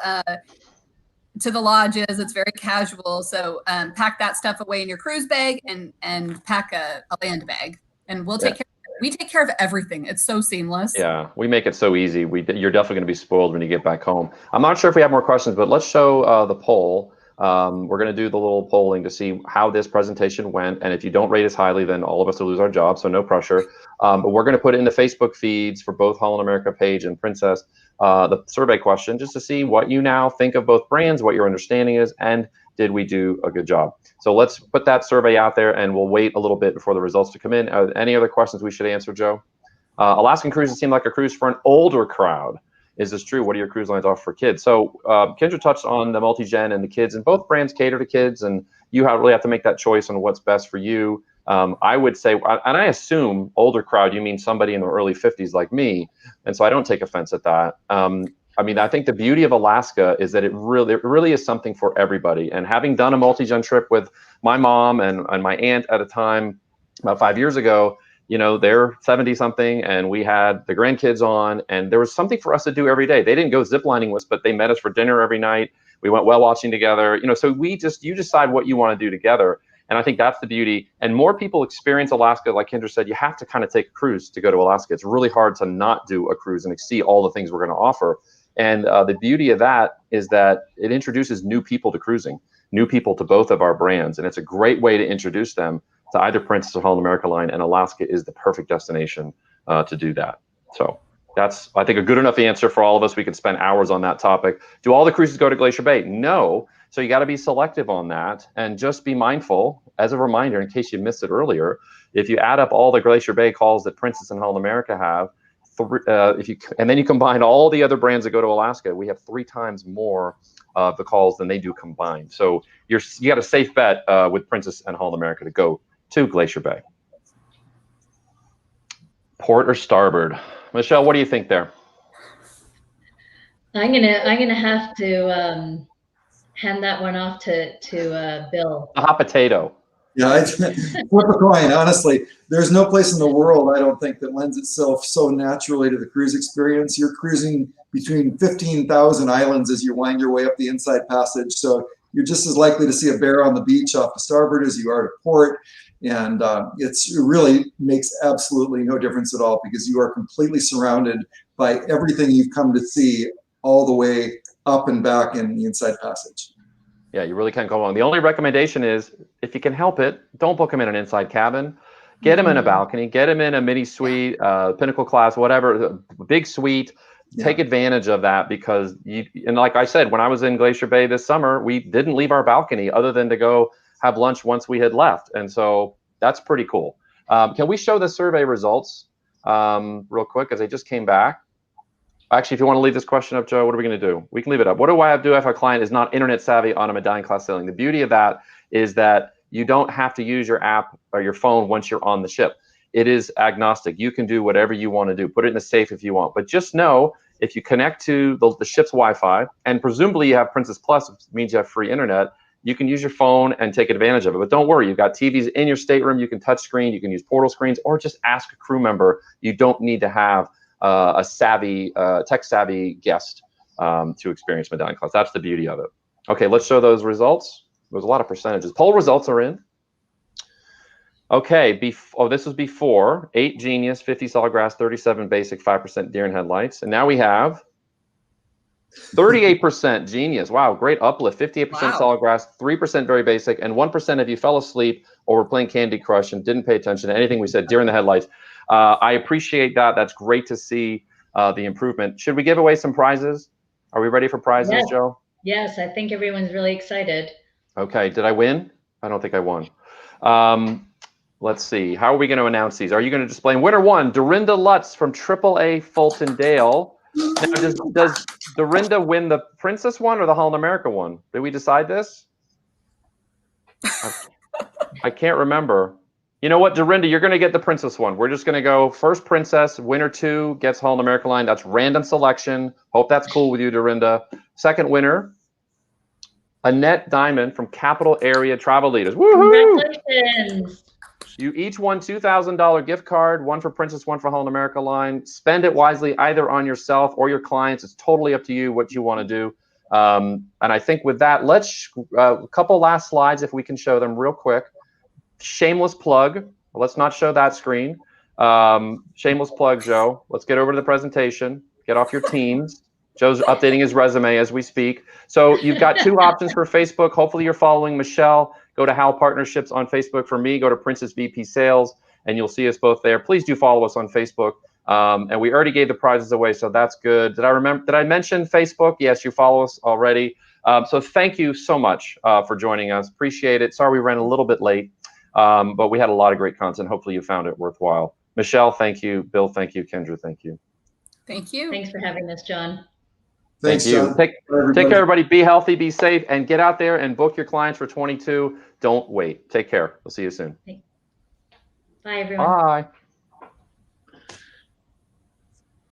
to the lodges. It's very casual. So pack that stuff away in your cruise bag, and pack a land bag, and we'll take care. We take care of everything. It's so seamless. Yeah, we make it so easy. You're definitely going to be spoiled when you get back home. I'm not sure if we have more questions, but let's show the poll. We're going to do the little polling to see how this presentation went. And if you don't rate us highly, then all of us will lose our job. So no pressure. But we're going to put it in the Facebook feeds for both Holland America page and Princess, the survey question, just to see what you now think of both brands, what your understanding is, and did we do a good job? So let's put that survey out there, and we'll wait a little bit before the results to come in. Any other questions we should answer, Joe? Alaskan cruises seem like a cruise for an older crowd. Is this true? What do your cruise lines offer for kids? So Kendra touched on the multi-gen and the kids, and both brands cater to kids. And you really have to make that choice on what's best for you. I would say, and I assume older crowd, you mean somebody in the early 50s like me, and so I don't take offense at that. I mean, I think the beauty of Alaska is that it really is something for everybody. And having done a multi-gen trip with my mom and my aunt at a time about 5 years ago, you know, they're 70 something and we had the grandkids on, and there was something for us to do every day. They didn't go ziplining with us, but they met us for dinner every night. We went whale watching together, you know, so you decide what you want to do together. And I think that's the beauty. And more people experience Alaska. Like Kendra said, you have to kind of take a cruise to go to Alaska. It's really hard to not do a cruise and see all the things we're going to offer. And the beauty of that is that it introduces new people to cruising, new people to both of our brands. And it's a great way to introduce them to either Princess or Holland America Line. And Alaska is the perfect destination to do that. So that's, I think, a good enough answer for all of us. We could spend hours on that topic. Do all the cruises go to Glacier Bay? No. So you got to be selective on that, and just be mindful. As a reminder, in case you missed it earlier, if you add up all the Glacier Bay calls that Princess and Holland America have, and then you combine all the other brands that go to Alaska, we have 3 times more of the calls than they do combined. So you got a safe bet with Princess and Holland America to go to Glacier Bay. Port or starboard? Michelle, what do you think there? I'm gonna have to hand that one off to Bill. A hot potato. Yeah, flip a coin. Honestly, there's no place in the world, I don't think, that lends itself so naturally to the cruise experience. You're cruising between 15,000 islands as you wind your way up the Inside Passage. So you're just as likely to see a bear on the beach off the starboard as you are to port. And it really makes absolutely no difference at all, because you are completely surrounded by everything you've come to see all the way up and back in the Inside Passage. Yeah, you really can't go wrong. The only recommendation is, if you can help it, don't book them in an inside cabin. Get them in a balcony. Get them in a mini suite, Pinnacle class, whatever, big suite. Yeah. Take advantage of that, because and like I said, when I was in Glacier Bay this summer, we didn't leave our balcony other than to go have lunch once we had left. And so that's pretty cool. Can we show the survey results real quick, as they just came back? Actually, if you want to leave this question up, Joe, what are we going to do? We can leave it up. What do I have to do if a client is not internet savvy on a Medallion class sailing? The beauty of that is that you don't have to use your app or your phone once you're on the ship. It is agnostic. You can do whatever you want to do. Put it in the safe if you want. But just know, if you connect to the ship's Wi-Fi, and presumably you have Princess Plus, which means you have free internet, you can use your phone and take advantage of it. But don't worry, you've got TVs in your stateroom. You can touch screen. You can use portal screens, or just ask a crew member. You don't need to have a tech-savvy guest to experience Medallion class. That's the beauty of it. Okay, let's show those results. There's a lot of percentages. Poll results are in. Okay, this was before. 8 Genius, 50 solid grass, 37 basic, 5% deer and headlights. And now we have 38% Genius. Wow, great uplift. 58% solid grass, 3% very basic, and 1% of you fell asleep or were playing Candy Crush and didn't pay attention to anything we said during the headlights. I appreciate that. That's great to see the improvement. Should we give away some prizes? Are we ready for prizes, Yes. Joe? Yes, I think everyone's really excited. Okay, did I win? I don't think I won. Let's see. How are we going to announce these? Are you going to display winner 1, Dorinda Lutz from AAA Fulton Dale? Now, does Dorinda win the Princess one or the Holland America one? Did we decide this? I can't remember. You know what, Dorinda, you're going to get the Princess one. We're just going to go first Princess, winner 2 gets Holland America Line. That's random selection. Hope that's cool with you, Dorinda. Second winner, Annette Diamond from Capital Area Travel Leaders. Woohoo! Congratulations. You each won $2,000 gift card, one for Princess, one for Holland America Line. Spend it wisely, either on yourself or your clients. It's totally up to you what you want to do. And I think with that, let's a couple last slides, if we can show them real quick. Shameless plug. Let's not show that screen. Shameless plug, Joe. Let's get over to the presentation. Get off your Teams. Joe's updating his resume as we speak. So you've got 2 options for Facebook. Hopefully you're following Michelle. Go to Hal Partnerships on Facebook. For me, go to Princess VP Sales, and you'll see us both there. Please do follow us on Facebook. And we already gave the prizes away, so that's good. Did I mention Facebook? Yes, you follow us already. So thank you so much for joining us. Appreciate it. Sorry we ran a little bit late, but we had a lot of great content. Hopefully you found it worthwhile. Michelle, thank you. Bill, thank you. Kendra, thank you. Thank you. Thanks for having us, John. Thanks, Thank you. John. Take care, everybody. Be healthy, be safe, and get out there and book your clients for 22. Don't wait. Take care. We'll see you soon. Bye, everyone. Bye.